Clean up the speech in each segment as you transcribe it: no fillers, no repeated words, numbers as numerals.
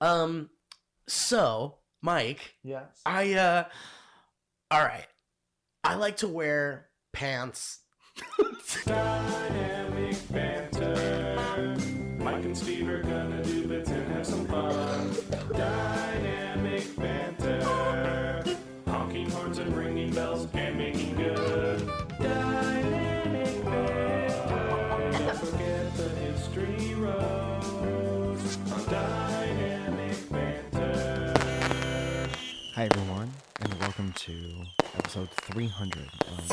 So, Mike. Yes. All right. I like to wear pants. Dynamic Banter. Mike and Steve are gonna do bits and have some fun. Dynamic Banter. Honking horns and ringing bells and making good. Dynamic Banter. Don't forget the history road on Dynamic Banter. Hi, everyone, and welcome to episode 300 of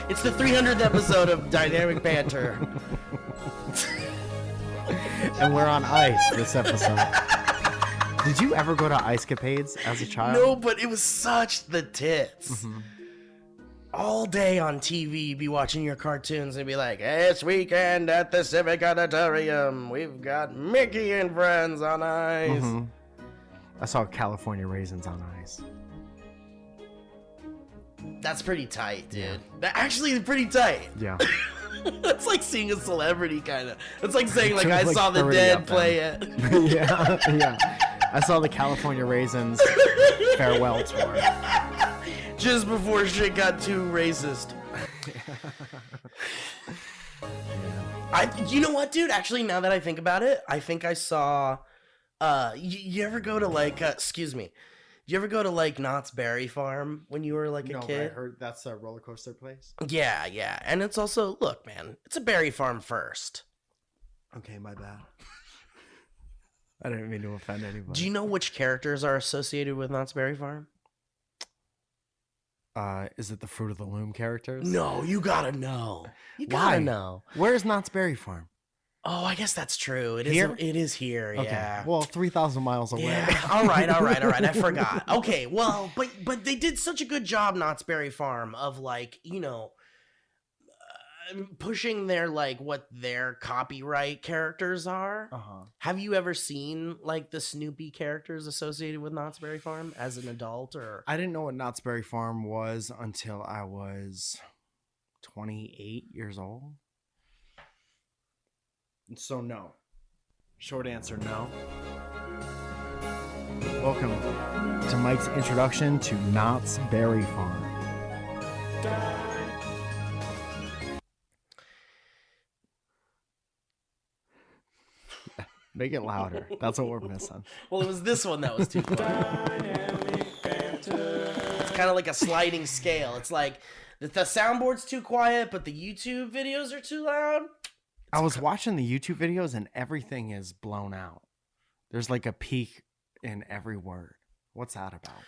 It's the 300th episode of Dynamic Banter. And we're on ice this episode. Did you ever go to ice capades as a child? No, but it was such the tits. Mm-hmm. All day on TV, you'd be watching your cartoons and be like, this weekend at the Civic Auditorium, we've got Mickey and Friends on ice. Mm-hmm. I saw California Raisins on ice. That's pretty tight, dude. Yeah. That actually is pretty tight. Yeah. That's like seeing a celebrity, kind of. It's like saying, like, There's I like saw the 30 Dead of them. play it. Yeah. I saw the California Raisins farewell tour. Just before shit got too racist. You know what, dude? Actually, now that I think about it, I think I saw. You ever go to like? Excuse me. You ever go to like Knott's Berry Farm when you were like a kid? I heard that's a roller coaster place. Yeah, and it's also, look, man, it's a berry farm first. Okay, my bad. I didn't mean to offend anybody. Do you know which characters are associated with Knott's Berry Farm? Is it the Fruit of the Loom characters? No, you gotta know. You gotta know. Where's Knott's Berry Farm? Oh, I guess that's true. It Here? is. It is here. Okay. Yeah. Well, 3,000 miles away. Yeah. All right. I forgot. Okay. Well, but they did such a good job, Knott's Berry Farm, of like, pushing their like what their copyright characters are. Uh-huh. Have you ever seen like the Snoopy characters associated with Knott's Berry Farm as an adult, or? I didn't know what Knott's Berry Farm was until I was 28 years old. So no. Short answer, no. Welcome to Mike's introduction to Knott's Berry Farm. Make it louder. That's what we're missing. Well, it was this one that was too quiet. It's kind of like a sliding scale. It's like the soundboard's too quiet, but the YouTube videos are too loud. I was watching the YouTube videos and everything is blown out. There's like a peak in every word. What's that about?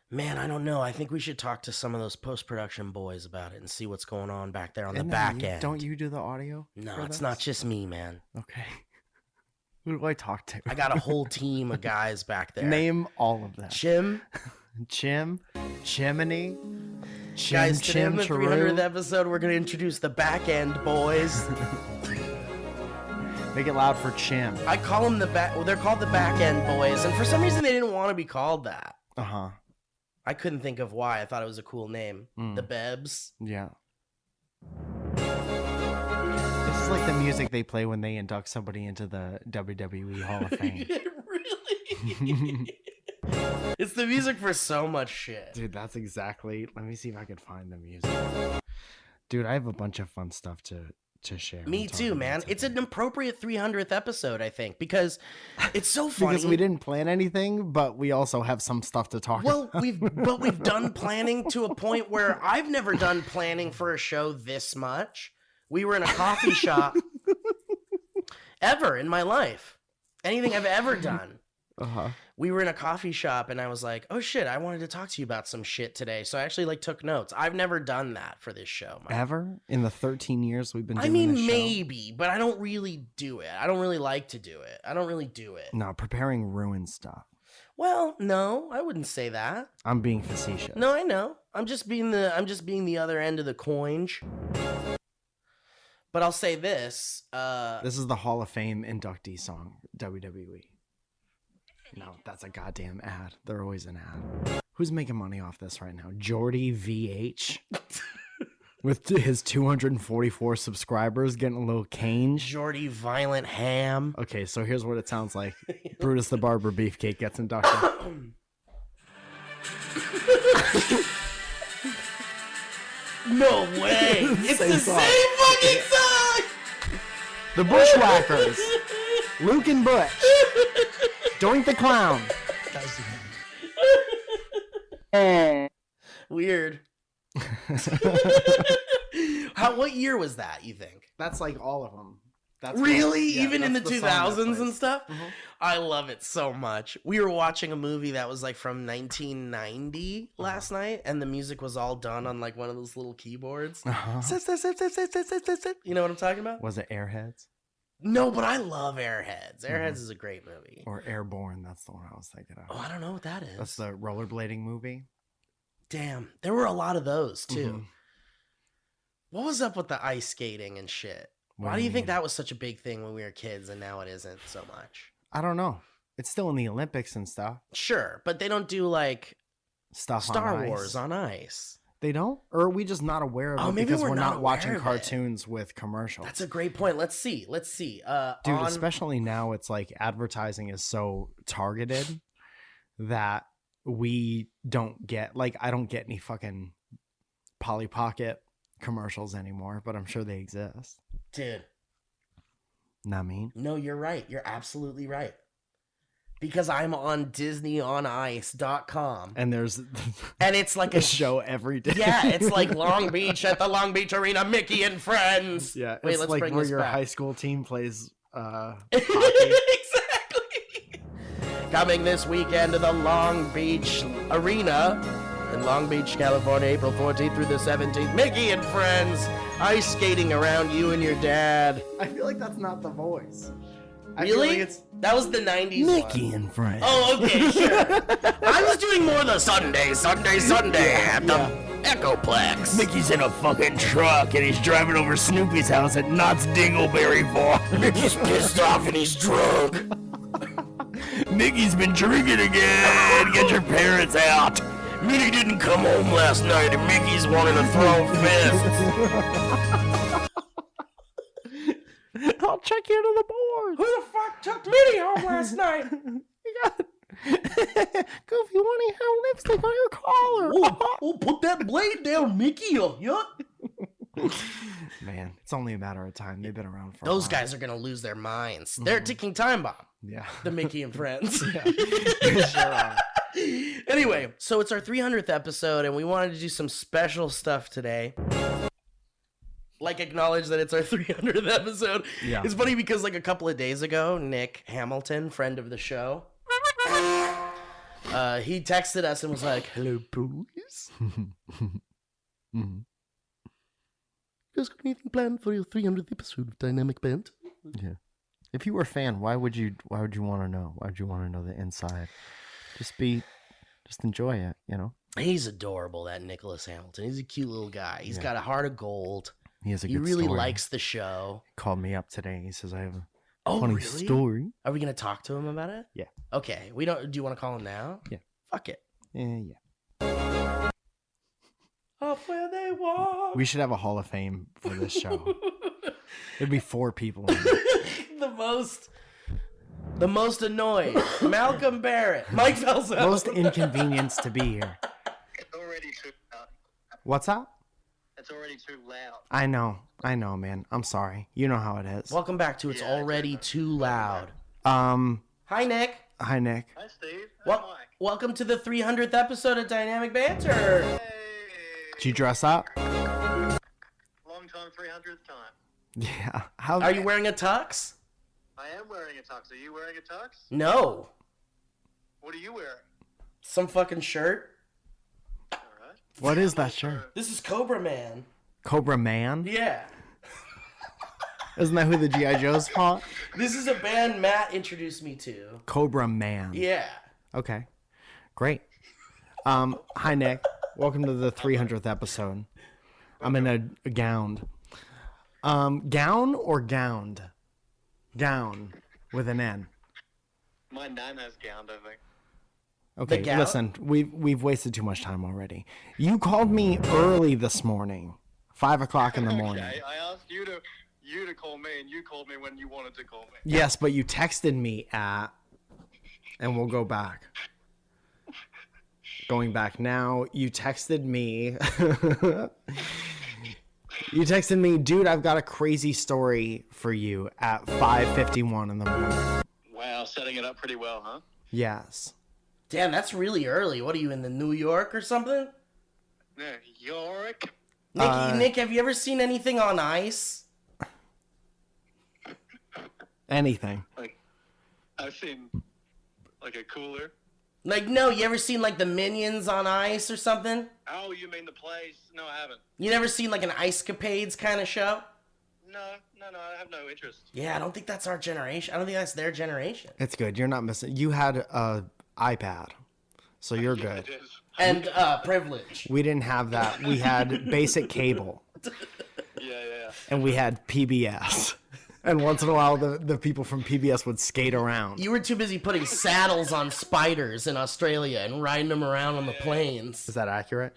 Man, I don't know. I think we should talk to some of those post-production boys about it and see what's going on back there on the back end. Don't you do the audio? No, it's not just me, man. Okay. Who do I talk to? I got a whole team of guys back there. Name all of them. Chim, Chimney, guys. Today on the 300th episode, we're going to introduce the back end boys. Make it loud for Chim. I call them the back. Well, they're called the back end boys, and for some reason they didn't want to be called that. Uh-huh. I couldn't think of why. I thought it was a cool name. The Bebs. Yeah. This is like the music they play when they induct somebody into the WWE Hall of Fame. It really. It's the music for so much shit. Dude, that's exactly. Let me see if I can find the music. Dude, I have a bunch of fun stuff to share. Me too, man. It's an appropriate 300th episode, I think, because it's so funny. Because we didn't plan anything, but we also have some stuff to talk about. Well, we've done planning to a point where I've never done planning for a show this much. We were in a coffee shop ever in my life. Anything I've ever done. Uh-huh. We were in a coffee shop and I was like, oh shit, I wanted to talk to you about some shit today. So I actually like took notes. I've never done that for this show. Mike. Ever? In the 13 years we've been doing this show? Maybe, but I don't really do it. I don't really like to do it. I don't really do it. No, preparing ruins stuff. Well, no, I wouldn't say that. I'm being facetious. No, I know. I'm just being the other end of the coin. But I'll say this. This is the Hall of Fame inductee song, WWE. No, that's a goddamn ad. They're always an ad. Who's making money off this right now? Jordy VH? With his 244 subscribers getting a little cange. Jordy Violent Ham. Okay, so here's what it sounds like. Brutus the Barber Beefcake gets inducted. No way. It's the same fucking song. The Bushwhackers. Luke and Butch. Doink the Clown. Weird. What year was that, you think? That's like all of them. That's Really? yeah, Even in the that's song that 2000s and plays. stuff? Mhm. I love it so much. We were watching a movie that was like from 1990 last night, and the music was all done on like one of those little keyboards. Uh-huh. Sit, sit, sit, sit, sit, sit, sit, sit, sit. You know what I'm talking about? Was it Airheads? No, but I love Airheads. Airheads is a great movie. Or Airborne? That's the one I was thinking of. Oh, I don't know what that is. That's the rollerblading movie. Damn, there were a lot of those too. Mhm. What was up with the ice skating and shit? What Why do do you you think mean? that was such a big thing when we were kids and now it isn't so much? I don't know. It's still in the Olympics and stuff. Sure, but they don't do like Stuff Star on ice. Wars on ice. They don't? Or are we just not aware of Oh, it maybe because we're we're not not watching aware of it. cartoons with commercials? That's a great point. Let's see. Dude, on- especially now it's like advertising is so targeted that we don't get, like, I don't get any fucking Polly Pocket commercials anymore, but I'm sure they exist. dude. Not mean. No, you're right. You're absolutely right. Because I'm on DisneyOnIce.com. And there's And it's like a show every day. Yeah, it's like Long Beach at the Long Beach Arena, Mickey and Friends. Yeah, Wait, it's let's like bring where this your back. high school team plays Exactly. Coming this weekend to the Long Beach Arena in Long Beach, California, April 14th through the 17th. Mickey and Friends, ice skating around you and your dad. I feel like that's not the voice. I feel Really? like it's That was the 90s Mickey one. and Friends. Oh, okay, sure. I was doing more the Sunday at the Echoplex. Mickey's in a fucking truck and he's driving over Snoopy's house at Knott's Dingleberry Farm. Mickey's pissed off and he's drunk. Mickey's been drinking again. Get your parents out. Minnie didn't come home last night and Mickey's wanting to throw fists. I'll check you to the board. Who the fuck took Minnie home last night? You got Goofy, why do you have lipstick on your collar? Oh, put that blade down, Mickey. Yuck. Man, it's only a matter of time. They've been around for a Those while. guys are gonna lose their minds. They're a ticking time bomb. Yeah. The Mickey and Friends. They sure are. Anyway, so it's our 300th episode, and we wanted to do some special stuff today. Like, acknowledge that it's our 300th episode. Yeah. It's funny because, like, a couple of days ago, Nick Hamilton, friend of the show, he texted us and was like, "Hello, boys. Mhm. You guys got anything planned for your 300th episode of Dynamic Banter?" Yeah. If you were a fan, why would you want to know? Why would you want to know the inside? Just enjoy it, you know? He's adorable, that Nicholas Hamilton. He's a cute little guy. He's Yeah. got a heart of gold. He has a He good really story. likes the show. He called me up today. He says, I have a Oh, funny really? story. Are we gonna talk to him about it? Yeah. Okay. We don't. Do you want to call him now? Yeah. Fuck it. Yeah. Up where they walk. We should have a Hall of Fame for this show. There'd be 4 people in it. the most annoyed. Malcolm Barrett. Mike Falzone. Most inconvenienced to be here. It's already too loud. What's up? It's already too loud. I know, man. I'm sorry. You know how it is. Welcome back to It's Yeah, I Already did. Too Loud. Hi, Nick. Nick. Hi, Steve. Hi, Well, Mike. welcome to the 300th episode of Dynamic Banter. Hey. Did you dress up? Long time, 300th time. Yeah. How Are you wearing a tux? I am wearing a tux. Are you wearing a tux? No. What are you wearing? Some fucking shirt. All right. What is that shirt? This is Cobra Man. Cobra Man? Yeah. Isn't that who the G.I. Joes fought? This is a band Matt introduced me to. Cobra Man. Yeah. Okay. Great. Hi, Nick. Welcome to the 300th episode. I'm in a gown. Gown or gowned? Gown with an N. My nana's gown, I think. Okay, gout? listen, we've wasted too much time already. You called me early this morning, 5 o'clock in the morning. Okay, I asked you to call me, and you called me when you wanted to call me. Yes, but you texted me at, and we'll go back. Going back now, you texted me. You texted me, dude, I've got a crazy story for you at 5:51 in the morning. Wow, setting it up pretty well, huh? Yes. Damn, that's really early. What are you in the New York or something? Yeah, Yorick. Nick, have you ever seen anything on ice? Anything. Like, I've seen, like, a cooler. Like, no, you ever seen like the Minions on ice or something? Oh, you mean the plays? No, I haven't. You never seen like an Ice Capades kind of show? No, I have no interest. Yeah, I don't think that's our generation. I don't think that's their generation. It's good. You're not missing. You had a iPad, so you're Yeah, good. it is. And privilege. We didn't have that. We had basic cable, Yeah. and we had PBS. And once in a while, the people from PBS would skate around. You were too busy putting saddles on spiders in Australia and riding them around on the plains. Is that accurate?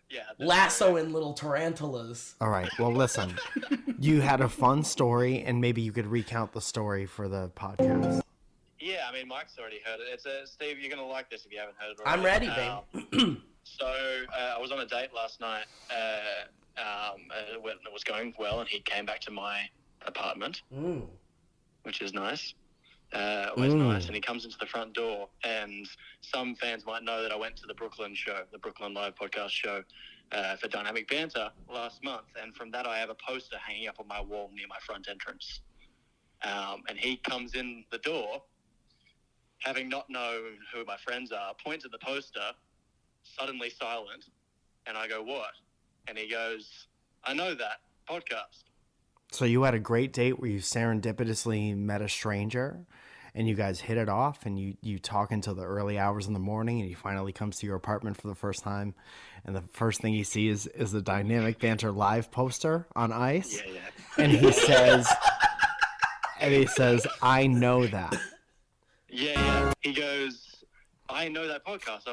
Yeah. Lassoing little tarantulas. All right. Well, listen. You had a fun story, and maybe you could recount the story for the podcast. Yeah, I mean, Mike's already heard it. It's Steve, you're going to like this if you haven't heard it already. I'm ready, babe. So, I was on a date last night when it was going well, and he came back to my apartment, which is nice. Always nice. And he comes into the front door, and some fans might know that I went to the Brooklyn Live podcast show for Dynamic Banter last month. And from that, I have a poster hanging up on my wall near my front entrance. And he comes in the door, having not known who my friends are, points at the poster, suddenly silent. And I go, what? And he goes, I know that podcast. So you had a great date where you serendipitously met a stranger, and you guys hit it off, and you talk until the early hours in the morning, and he finally comes to your apartment for the first time, and the first thing he sees is the Dynamic Banter live poster on ice. Yeah. And he says, I know that. Yeah. He goes, I know that podcast.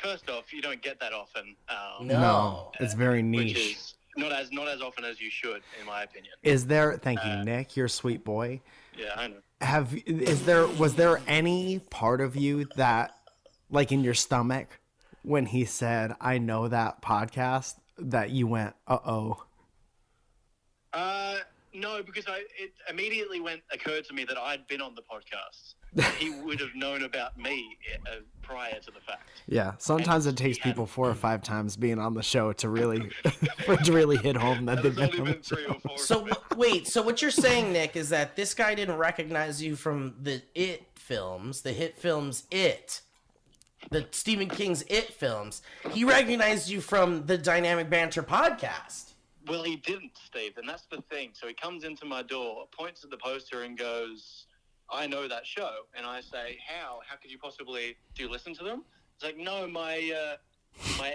First off, you don't get that often. No. It's very Which niche. is not as often as you should, in my opinion. Is there, thank you, Nick, you're a sweet boy. Yeah, I know. Was there any part of you that, like in your stomach, when he said, I know that podcast, that you went, uh-oh? No, because it immediately occurred to me that I'd been on the podcast. He would have known about me prior to the fact. Yeah, sometimes it takes people 4 or 5 times being on the show to really hit home that they've There's been only on been the 3 show. or 4. So wait, so what you're saying, Nick, is that this guy didn't recognize you from the It films, the hit films It, the Stephen King's It films. He recognized you from the Dynamic Banter podcast. Well, he didn't, Steve, and that's the thing. So he comes into my door, points at the poster, and goes, I know that show. And I say, how? How could you possibly... Do you listen to them? It's like, no, my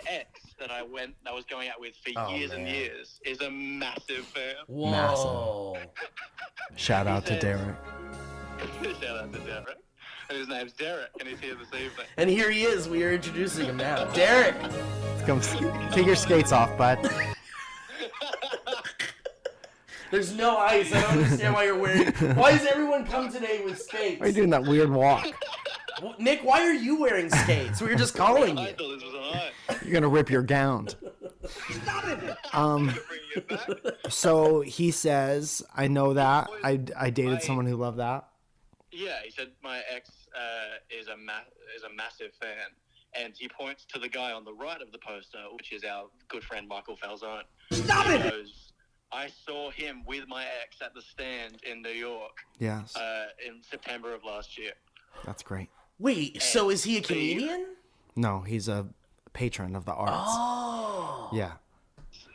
ex that I was going out with for years and years is a massive fan. Whoa. Shout out to Derek. Shout out to Derek. And his name's Derek, and he's here this evening. And here he is. We are introducing him now. Derek. Come, take your skates off, bud. There's no ice. I don't understand why you're wearing... Why does everyone come today with skates? Why are you doing that weird walk? Well, Nick, why are you wearing skates? We were just calling I you. thought this was an eye. You're gonna rip your gown. Bringing it back. So he says, I know that. I dated someone who loved that. Yeah, he said my ex is a massive fan, and he points to the guy on the right of the poster, which is our good friend Michael Falzone. Stop it! Goes, I saw him with my ex at the stand in New York Yes. in September of last year. That's great. Wait, so is he a comedian? No, he's a patron of the arts. Oh. Yeah.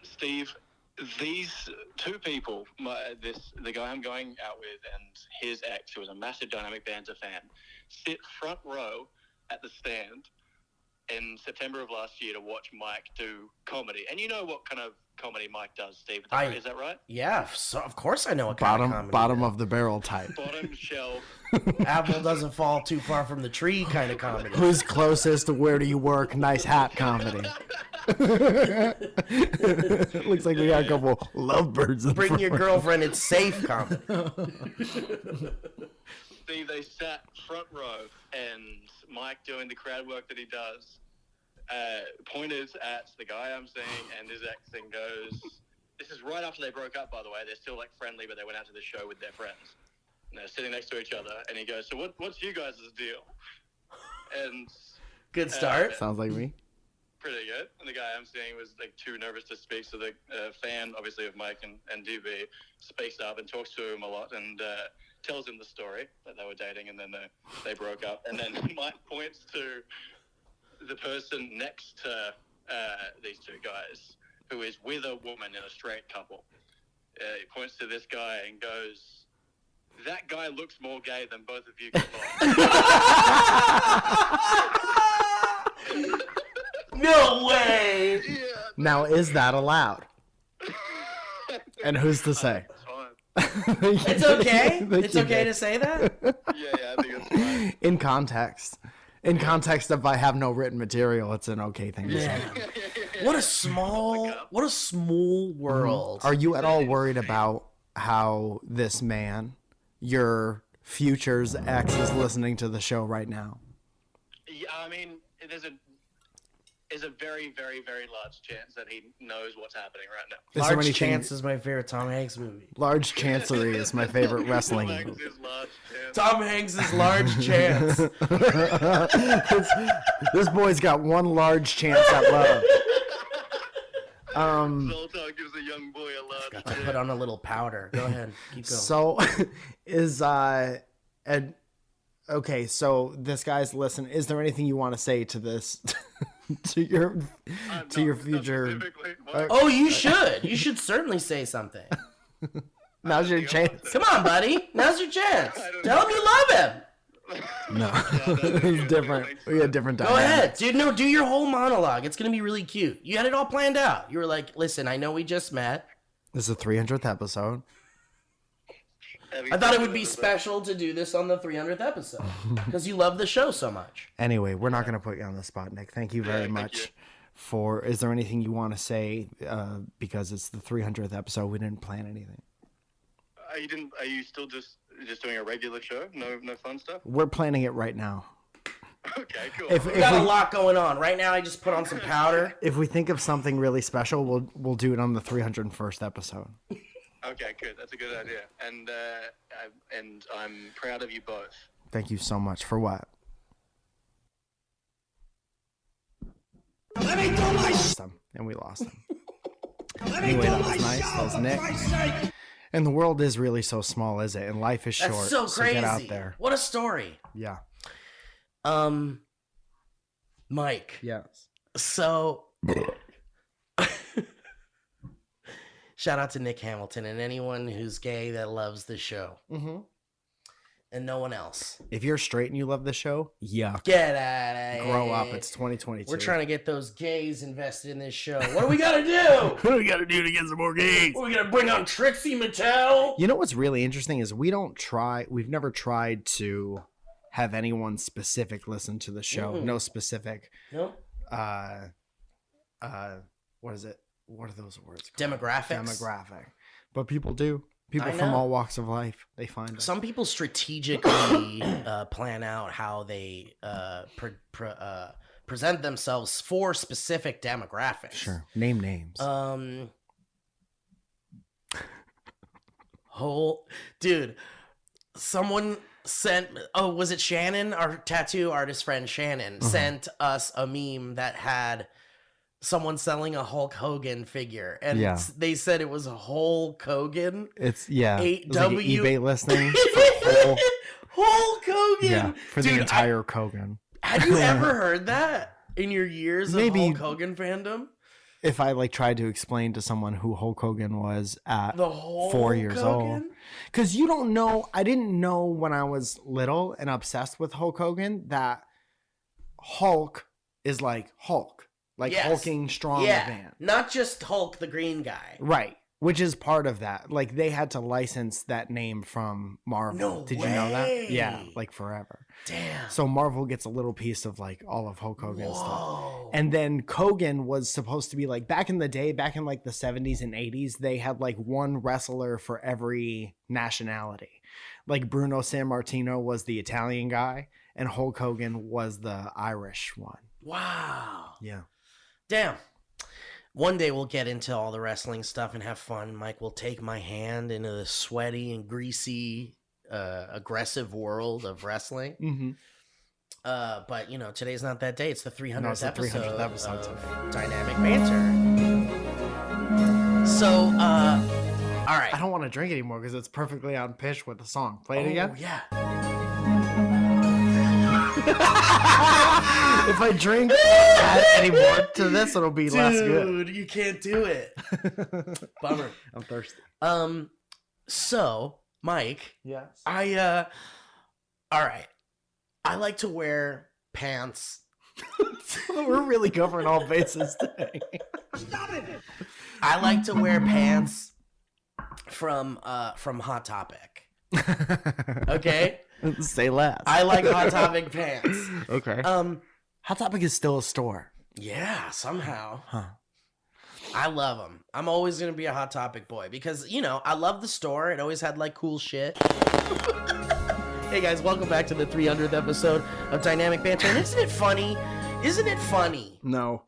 Steve, these 2 people, the guy I'm going out with and his ex, who was a massive Dynamic Banter fan, sit front row at the stand in September of last year to watch Mike do comedy. And you know what kind of comedy Mike does, Steve. I- Is that right? Yeah, so of course I know what kind of comedy. Bottom of the barrel type. Bottom shelf. Apple doesn't fall too far from the tree kind of comedy. Who's closest to where do you work? Nice hat comedy. Looks like we got a couple lovebirds. In Bring your front. girlfriend, it's safe comedy. Steve, they sat front row, and Mike, doing the crowd work that he does, pointed at the guy I'm seeing and his ex and goes, this is right after they broke up, by the way. They're still like friendly, but they went out to the show with their friends. And they're sitting next to each other, and he goes, so what's you guys' deal? And Good start. Sounds like me. pretty good. And the guy I'm seeing was like too nervous to speak, so the fan, obviously, of Mike and DB speaks up and talks to him a lot and tells him the story that they were dating, and then they broke up. And then Mike points to the person next to these two guys who is with a woman in a straight couple. He points to this guy and goes, that guy looks more gay than both of you combined. No way! Yeah. Now, is that allowed? And who's to say? It's fine. It's okay? Thank It's you, okay Nick. to say that? Yeah, I think it's fine. In context. In context of I have no written material, it's an okay thing to say. What a small world. Are you at all worried about how this man, your future's ex, is listening to the show right now? Yeah, I mean, there's a very, very, very large chance that he knows what's happening right now. Is there Large anything- Chance is my favorite Tom Hanks movie. Large Chancery is my favorite wrestling Tom Hanks movie. is large chance. Tom Hanks' Large Chance. This boy's got one large chance at love. Zoltar gives a young boy a large Got chance. to put on a little powder. Go ahead. Keep going. So is Ed, okay, so this guy's listen, is there anything you want to say to this to your future? Specifically, Oh, you should. You should certainly say something. Now's your chance. Come on, buddy. Now's your chance. don't Tell him you love him. No. It's different. We got different Go dynamics. ahead. Dude, no, do your whole monologue. It's going to be really cute. You had it all planned out. You were like, listen, I know we just met. This is the 300th episode. I thought it would be special to do this on the 300th episode because you love the show so much. Anyway, we're not going to put you on the spot, Nick. Thank you very thank much you. for. Is there anything you want to say? Because it's the 300th episode. We didn't plan anything. Are you still just doing a regular show? No fun stuff? We're planning it right now. Okay, cool. If We got a lot going on. Right now, I just put on some powder. if we think of something really special, we'll do it on the 301st episode. Okay, good. That's a good idea. And I'm proud of you both. Thank you so much for what? Lost them, and we lost them. Anyway, that was nice. That was Nick. And the world is really so small, is it? And life is short. That's so crazy. Get out there. What a story. Yeah. Mike. Yes. So, shout out to Nick Hamilton and anyone who's gay that loves the show. Mm-hmm. And no one else. If you're straight and you love the show, yeah. Get out of here. Grow up. It's 2022. We're trying to get those gays invested in this show. What do we got to do? What do we gotta do to get some more gays? Are we going to bring on Trixie Mattel? You know what's really interesting is we've never tried to have anyone specific listen to the show. Mm-mm. No specific, Nope. what is it? What are those words called? Demographics. Demographic. But people do. People I from know. all walks of life, they find us. Some people strategically plan out how they present themselves for specific demographics. Sure. Name names. Dude, someone sent, was it Shannon? Our tattoo artist friend Shannon sent us a meme that had someone selling a Hulk Hogan figure, and Yeah. they said it was Hulk Hogan. It's yeah. It was like an 8W. eBay listing for whole, Hulk Hogan. yeah, for the Dude, entire Kogan. Have you ever heard that in your years of Maybe- Hulk Hogan fandom? If I tried to explain to someone who Hulk Hogan was at The Hulk 4 years old. Hogan? Because you don't know, I didn't know when I was little and obsessed with Hulk Hogan that Hulk is like Hulk. like Yes. hulking strong Yeah, man. not just Hulk the green guy. Right. Which is part of that. Like they had to license that name from Marvel. No Did you know that? way. Yeah, like forever. Damn. So Marvel gets a little piece of like all of Hulk Hogan's stuff. Whoa. And then Kogan was supposed to be like back in the day, back in like the 70s and 80s, they had like one wrestler for every nationality. Like Bruno Sammartino was the Italian guy and Hulk Hogan was the Irish one. Wow. Yeah. Damn. One day we'll get into all the wrestling stuff and have fun. Mike will take my hand into the sweaty and greasy, aggressive world of wrestling. Mm-hmm. But, you know, today's not that day. It's the 300th, No, it's the 300th episode, episode of today. Dynamic Banter. So, all right. I don't want to drink anymore because it's perfectly on pitch with the song. Play it again. Yeah. If I drink add any more to this, it'll be less good. Dude, you can't do it. Bummer. I'm thirsty. So, Mike, Yes. all right. I like to wear pants. We're really covering all bases today. I like to wear pants from Hot Topic. Okay? Say less. I like Hot Topic pants. Okay. Hot Topic is still a store. Yeah, somehow. Huh. I love them. I'm always going to be a Hot Topic boy because, you know, I love the store. It always had like cool shit. Hey guys, welcome back to the 300th episode of Dynamic Banter. And isn't it funny? Isn't it funny? No.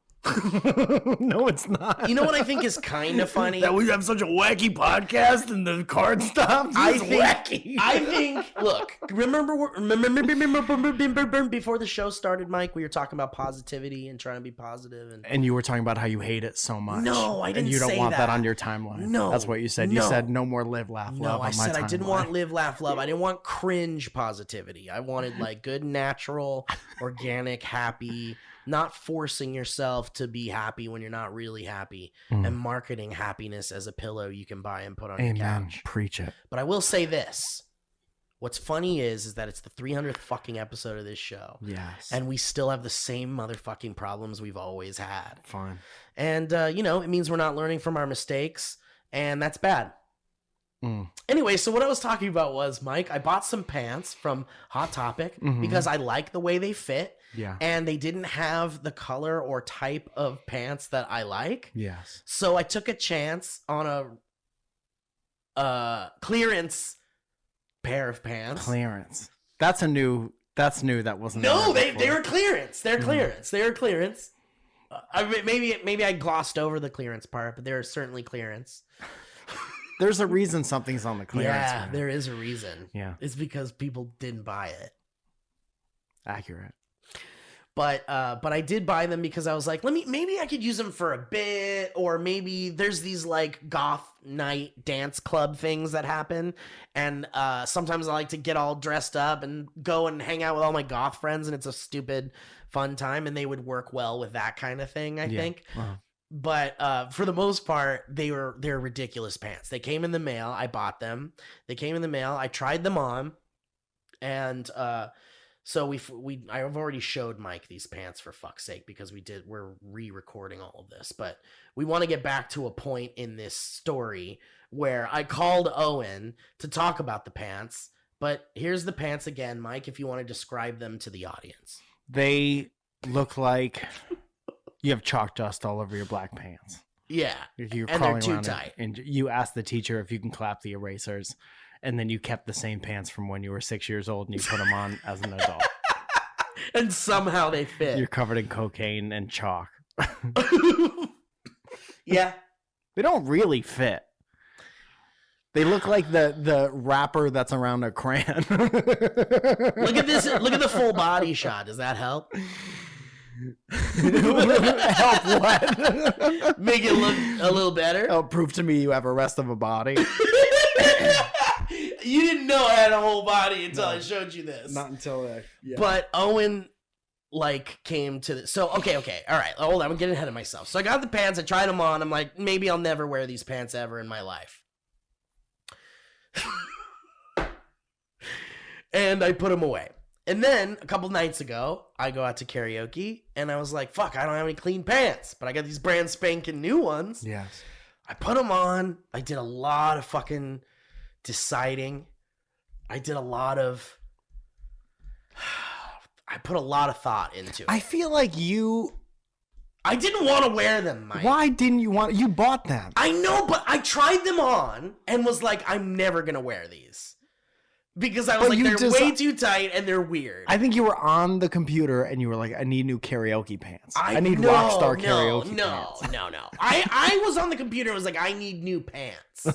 No, it's not. You know what I think is kind of funny? That we have such a wacky podcast and the card stops. I It's think, wacky. I think, look, remember before the show started, Mike, we were talking about positivity and trying to be positive. And you were talking about how you hate it so much. No, I didn't And you don't say want that that. on your timeline. No, That's what you said. You no. said no more live, laugh, No, love on I my said I didn't timeline. want live, laugh, love. I didn't want cringe positivity. I wanted like good, natural, organic, happy, not forcing yourself to be happy when you're not really happy and marketing happiness as a pillow you can buy and put on your Amen. couch. Preach it. But I will say this. What's funny is that it's the 300th fucking episode of this show. Yes. And we still have the same motherfucking problems we've always had. Fine. And, you know, it means we're not learning from our mistakes, and that's bad. Mm. Anyway, so what I was talking about was, Mike, I bought some pants from Hot Topic because I like the way they fit, Yeah. and they didn't have the color or type of pants that I like. Yes. So I took a chance on a clearance pair of pants. Clearance. That's new. That wasn't. No, there they before. were clearance. They're clearance. They were clearance. Maybe I glossed over the clearance part, but they're certainly clearance. There's a reason something's on the clearance. Yeah, man. there is a reason. Yeah. It's because people didn't buy it. Accurate. But I did buy them because I was like, maybe I could use them for a bit, or maybe there's these like goth night dance club things that happen, and sometimes I like to get all dressed up and go and hang out with all my goth friends, and it's a stupid fun time, and they would work well with that kind of thing, I think. Uh-huh. But for the most part, they're ridiculous pants. They came in the mail. I bought them. They came in the mail. I tried them on, and so I've already showed Mike these pants for fuck's sake because we're re-recording all of this. But we want to get back to a point in this story where I called Owen to talk about the pants. But here's the pants again, Mike, if you want to describe them to the audience. They look like you have chalk dust all over your black pants. Yeah. You're And crawling they're too around tight. And you ask the teacher if you can clap the erasers, and then you kept the same pants from when you were 6 years old and you put them on as an adult. And somehow they fit. You're covered in cocaine and chalk. Yeah. They don't really fit. They look like the wrapper that's around a crayon. Look at this. Look at the full body shot. Does that help? Help what? Make it look a little better? Oh, prove to me you have a rest of a body. You didn't know I had a whole body until I showed you this. Not until yeah. But Owen came to this. So okay, all right. Hold on, I'm getting ahead of myself. So I got the pants. I tried them on. I'm like, maybe I'll never wear these pants ever in my life. And I put them away. And then a couple nights ago, I go out to karaoke and I was like, fuck, I don't have any clean pants, but I got these brand spanking new ones. Yes. I put them on. I did a lot of fucking deciding. I put a lot of thought into it. I feel like I didn't want to wear them, Mike. Why didn't you want? You bought them. I know, but I tried them on and was like, I'm never going to wear these. Because I was like, they're way too tight and they're weird. I think you were on the computer and you were like, I need new karaoke pants. I need rockstar karaoke pants. No. I was on the computer and was like, I need new pants.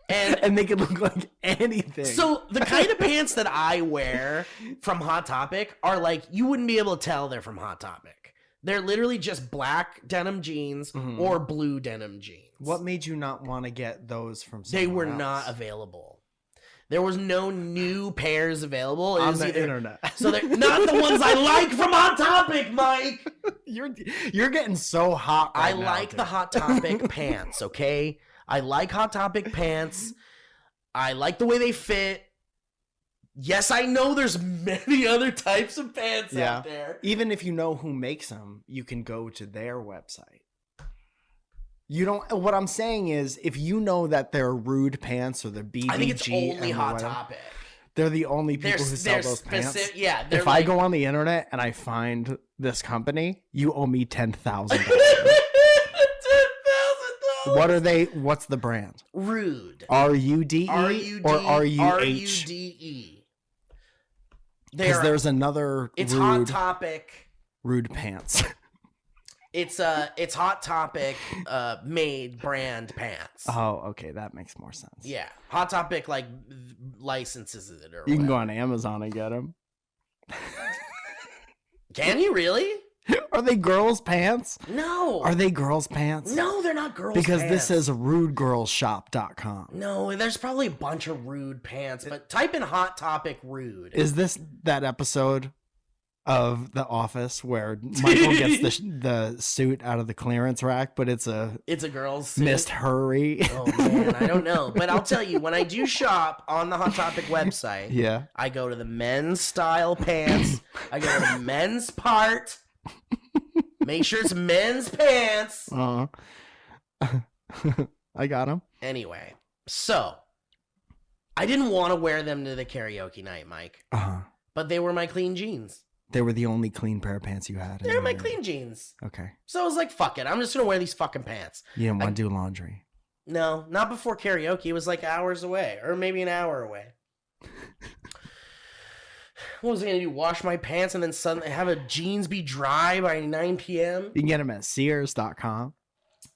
And they could look like anything. So the kind of pants that I wear from Hot Topic are like, you wouldn't be able to tell they're from Hot Topic. They're literally just black denim jeans or blue denim jeans. What made you not want to get those from They were else? not available. There was no new pairs available. It On was the either, internet. So they're not the ones I like from Hot Topic, Mike. You're getting so hot right I now, like dude. the Hot Topic pants, okay? I like Hot Topic pants. I like the way they fit. Yes, I know there's many other types of pants out there. Even if you know who makes them, you can go to their website. You don't. What I'm saying is, if you know that they're Rude pants or the BBG, I think it's only and Hot whatever, Topic. they're the only people who sell those pants. If I go on the internet and I find this company, you owe me $10,000. What are they? What's the brand? Rude. RUDE or RUH? RUDE. Because there's another. It's Rude, Hot Topic. Rude pants. It's Hot Topic made brand pants. Oh, okay, that makes more sense. Yeah, Hot Topic like licenses it or You can whatever. go on Amazon and get them. Can you really? Are they girls' pants? No. Are they girls' pants? No, they're not girls' Because pants. this says rudegirlshop.com. No, there's probably a bunch of Rude pants, but type in Hot Topic Rude. Is this that episode of The Office where Michael gets the suit out of the clearance rack, but it's a girl's suit? Missed Hurry? Oh man, I don't know. But I'll tell you, when I do shop on the Hot Topic website, Yeah. I go to the men's style pants. I go to the men's part. Make sure it's men's pants. I got him. Anyway, so I didn't want to wear them to the karaoke night, Mike. But they were my clean jeans. They were the only clean pair of pants you had. They're my clean jeans. Okay. So I was like, fuck it. I'm just going to wear these fucking pants. You didn't want to do laundry. No, not before karaoke. It was like hours away, or maybe an hour away. What was I going to do? Wash my pants and then suddenly have a jeans be dry by 9 p.m.? You can get them at Sears.com.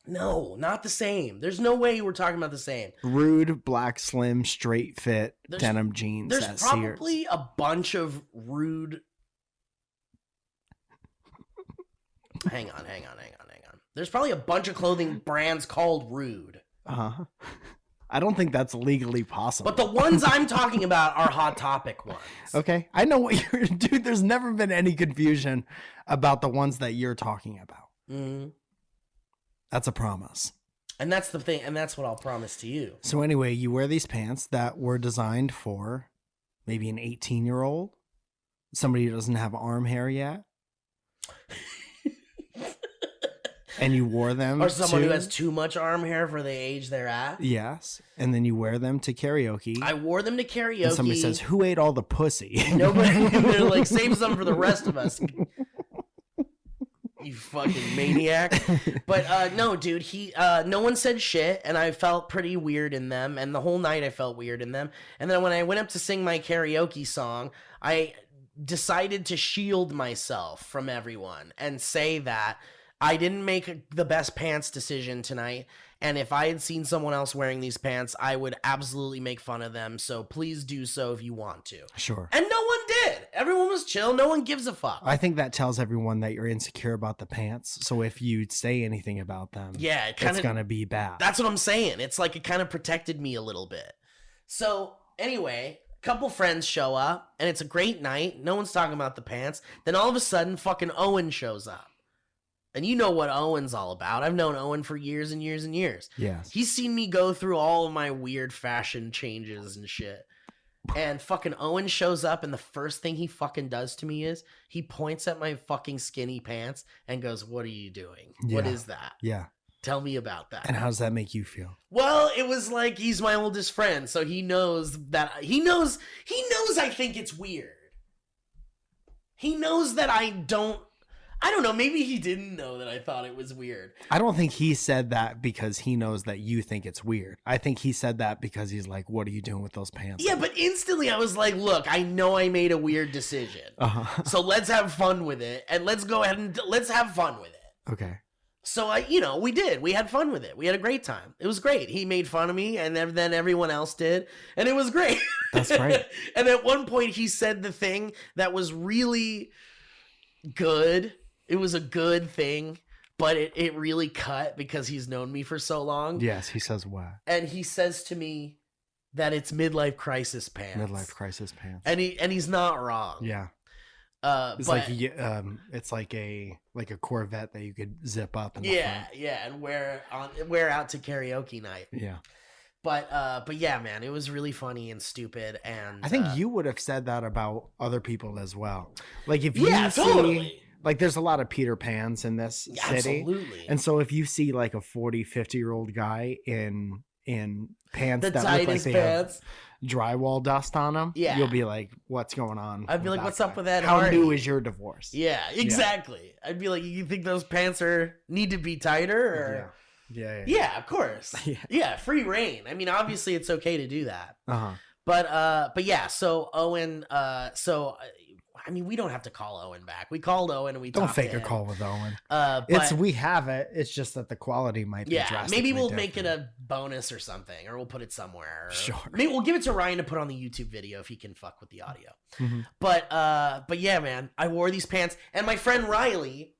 No, not the same. There's no way we're talking about the same. Rude, black, slim, straight fit denim jeans There's at probably Sears. a bunch of Rude... Hang on. There's probably a bunch of clothing brands called Rude. I don't think that's legally possible. But the ones I'm talking about are Hot Topic ones. Okay. I know what you're... Dude, there's never been any confusion about the ones that you're talking about. Mm-hmm. That's a promise. And that's the thing, and that's what I'll promise to you. So anyway, you wear these pants that were designed for maybe an 18-year-old, somebody who doesn't have arm hair yet. And you wore them Or someone who has too much arm hair for the age they're at. Yes. And then you wear them to karaoke. I wore them to karaoke. And somebody says, who ate all the pussy? Nobody. They're like, save some for the rest of us. You fucking maniac. But no, dude, no one said shit, and I felt pretty weird in them, and the whole night I felt weird in them. And then when I went up to sing my karaoke song, I decided to shield myself from everyone and say that I didn't make the best pants decision tonight, and if I had seen someone else wearing these pants, I would absolutely make fun of them, so please do so if you want to. Sure. And no one did. Everyone was chill. No one gives a fuck. I think that tells everyone that you're insecure about the pants. So if you say anything about them, yeah, it's going to be bad. That's what I'm saying. It's like it kind of protected me a little bit. So anyway, a couple friends show up, and it's a great night. No one's talking about the pants. Then all of a sudden, fucking Owen shows up. And you know what Owen's all about. I've known Owen for years and years and years. Yes. He's seen me go through all of my weird fashion changes and shit. And fucking Owen shows up, and the first thing he fucking does to me is he points at my fucking skinny pants and goes, "What are you doing? What Yeah. is that? Yeah. Tell me about that." And how does that make you feel? Well, it was like he's my oldest friend, so he knows he knows I think it's weird. He knows that I don't know, maybe he didn't know that I thought it was weird. I don't think he said that because he knows that you think it's weird. I think he said that because he's like, what are you doing with those pants? Yeah, but instantly I was like, look, I know I made a weird decision. So let's have fun with it, and let's go ahead and let's have fun with it. Okay. So we did. We had fun with it. We had a great time. It was great. He made fun of me, and then everyone else did, and it was great. That's great. And at one point, he said the thing that was really good. It was a good thing, but it really cut because he's known me for so long. Yes, he says what? And he says to me that it's midlife crisis pants. Midlife crisis pants. And he's not wrong. Yeah. It's but, it's like a Corvette that you could zip up in the front. Yeah, and wear out to karaoke night. Yeah. But yeah, man, it was really funny and stupid, and I think you would have said that about other people as well. Like if you see, totally. Like there's a lot of Peter Pans in this city. Absolutely. And so if you see like a 40, 50-year-old guy in pants The that look like tightest they pants. have drywall dust on them, Yeah. you'll be like, what's going on? I'd be like, what's up with that? How Hardy? new is your divorce? Yeah, exactly. I'd be like, you think those pants need to be tighter? Or... Yeah, of course. Yeah, free reign. I mean, obviously it's okay to do that. But yeah, so Owen, I mean, we don't have to call Owen back. We called Owen and we don't talked fake to a him. call with Owen. But we have it. It's just that the quality might be drastically maybe we'll different. make it a bonus or something, or we'll put it somewhere. Sure. Maybe we'll give it to Ryan to put on the YouTube video if he can fuck with the audio. Mm-hmm. But yeah, man, I wore these pants, and my friend Riley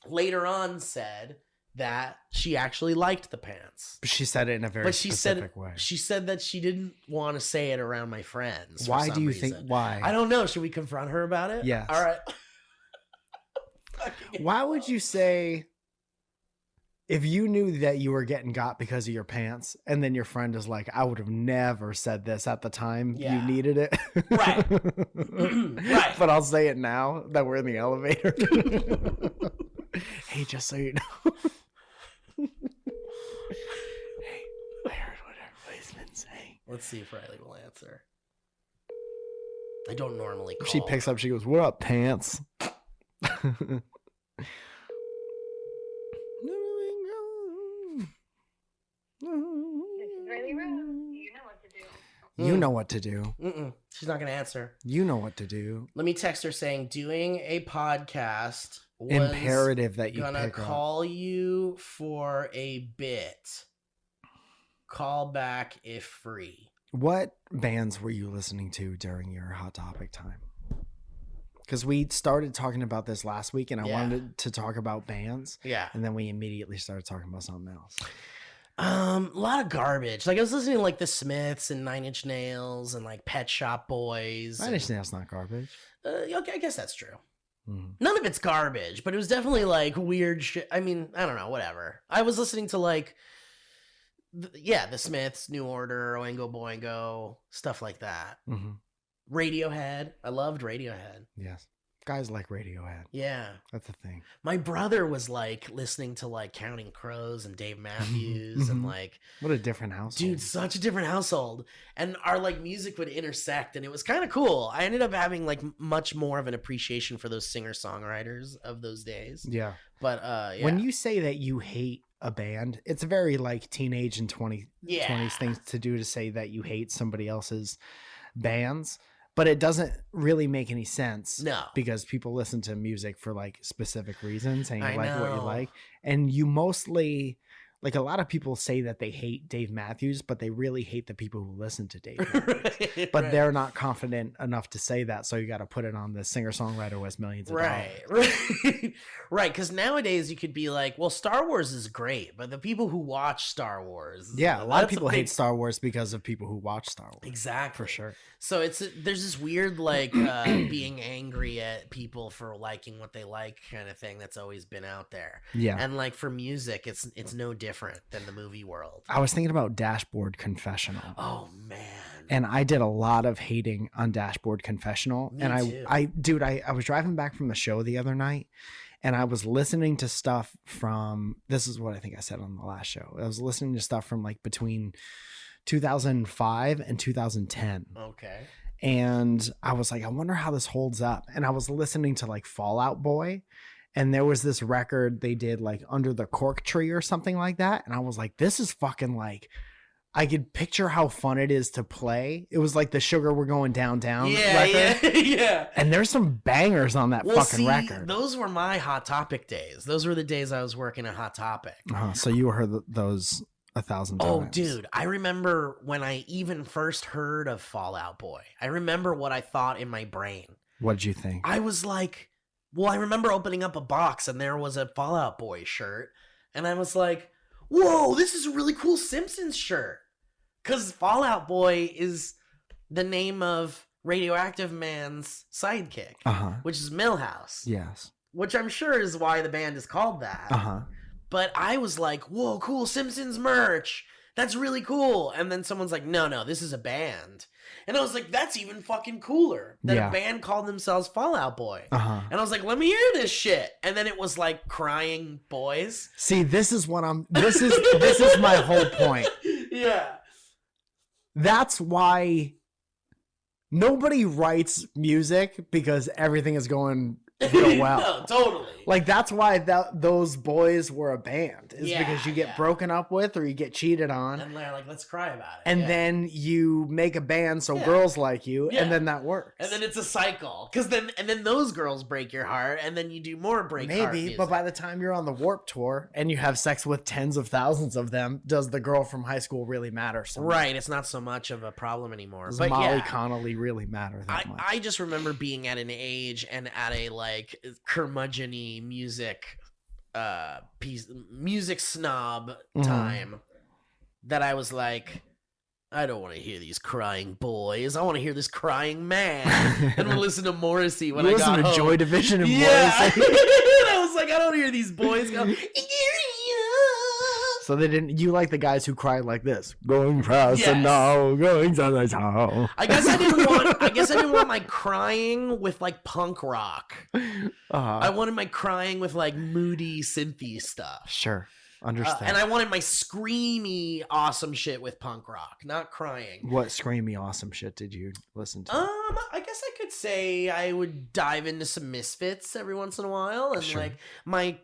later on said that she actually liked the pants. But she said it in a very specific way. She said that she didn't want to say it around my friends. Why for do you some reason. think? Why? I don't know. Should we confront her about it? Yes. All right. Why would you say, if you knew that you were getting got because of your pants, and then your friend is like, I would have never said this at the time you needed it. Right. Right. But I'll say it now that we're in the elevator. Hey, just so you know. Hey, I heard what everybody's been saying. Let's see if Riley will answer. I don't normally call. She picks up, she goes, what up, pants? You know what to do. She's not going to answer. You know what to do. Let me text her saying, doing a podcast was imperative that you gonna pick call up. you for a bit. Call back if free. What bands were you listening to during your Hot Topic time? Because we started talking about this last week, and I wanted to talk about bands. Yeah. And then we immediately started talking about something else. A lot of garbage. Like I was listening to like the Smiths and 9 Inch Nails and like Pet Shop Boys. 9 Inch Nails not garbage. Okay, I guess that's true. Mm-hmm. None of it's garbage, but it was definitely like weird shit. I mean, I don't know, whatever. I was listening to like, the Smiths, New Order, Oingo Boingo, stuff like that. Mm-hmm. Radiohead. I loved Radiohead. Yes. Guys like Radiohead. Yeah. That's the thing. My brother was like listening to like Counting Crows and Dave Matthews and like, what a different household. dude, such a different household. And our like music would intersect, and it was kind of cool. I ended up having like much more of an appreciation for those singer-songwriters of those days. Yeah. But yeah. When you say that you hate a band, it's a very like teenage and 20s things to do, to say that you hate somebody else's bands. But it doesn't really make any sense. No. Because people listen to music for like specific reasons, and you I like what you know. like. And you mostly, like, a lot of people say that they hate Dave Matthews, but they really hate the people who listen to Dave Matthews. Right, But right. they're not confident enough to say that, so you got to put it on the singer-songwriter who has millions of dollars. Right. Right. Because nowadays you could be like, well, Star Wars is great, but the people who watch Star Wars. Yeah, a lot of that's people big- hate Star Wars because of people who watch Star Wars. Exactly. For sure. So there's this weird like being angry at people for liking what they like kind of thing that's always been out there. Yeah. And like for music, it's no different. different than the movie world. I was thinking about Dashboard Confessional. Oh man. And I did a lot of hating on Dashboard Confessional. Me and too. I was driving back from the show the other night, and I was listening to stuff from, this is what I think I said on the last show. I was listening to stuff from like between 2005 and 2010. Okay. And I was like, I wonder how this holds up. And I was listening to like Fall Out Boy, and there was this record they did like Under the Cork Tree or something like that. And I was like, this is fucking like, I could picture how fun it is to play. It was like the Sugar We're Going Down record. Yeah. And there's some bangers on that fucking record. Those were my Hot Topic days. Those were the days I was working at Hot Topic. So you heard those 1,000 times. Oh, dude. I remember when I even first heard of Fall Out Boy. I remember what I thought in my brain. What did you think? I was like, well, I remember opening up a box and there was a Fall Out Boy shirt. And I was like, whoa, this is a really cool Simpsons shirt. Because Fall Out Boy is the name of Radioactive Man's sidekick, which is Milhouse. Yes. Which I'm sure is why the band is called that. But I was like, whoa, cool Simpsons merch. That's really cool. And then someone's like, no, this is a band. And I was like, that's even fucking cooler. That a band called themselves Fall Out Boy. And I was like, let me hear this shit. And then it was like Crying Boys. See, this is this is my whole point. Yeah. That's why nobody writes music because everything is going real well. No, totally. Like, that's why those boys were a band, is because you get broken up with or you get cheated on. And they're like, let's cry about it. And then you make a band so girls like you, and then that works. And then it's a cycle. And then those girls break your heart, and then you do more heart music. But by the time you're on the Warped Tour and you have sex with tens of thousands of them, does the girl from high school really matter so much? Right, it's not so much of a problem anymore. Does but Molly Connolly really matter that much? I just remember being at an age and at a like curmudgeon-y music snob time that I was like, I don't want to hear these crying boys. I want to hear this crying man. And we'll listen to Morrissey when I got home. Listen to Joy Division and Morrissey. And I was like, I don't hear these boys go. So they didn't. You like the guys who cry like this, going fast and now going to the town. I guess I didn't want my crying with like punk rock. I wanted my crying with like moody synthy stuff. Sure, understand. And I wanted my screamy awesome shit with punk rock, not crying. What screamy awesome shit did you listen to? I guess I could say I would dive into some Misfits every once in a while, and like my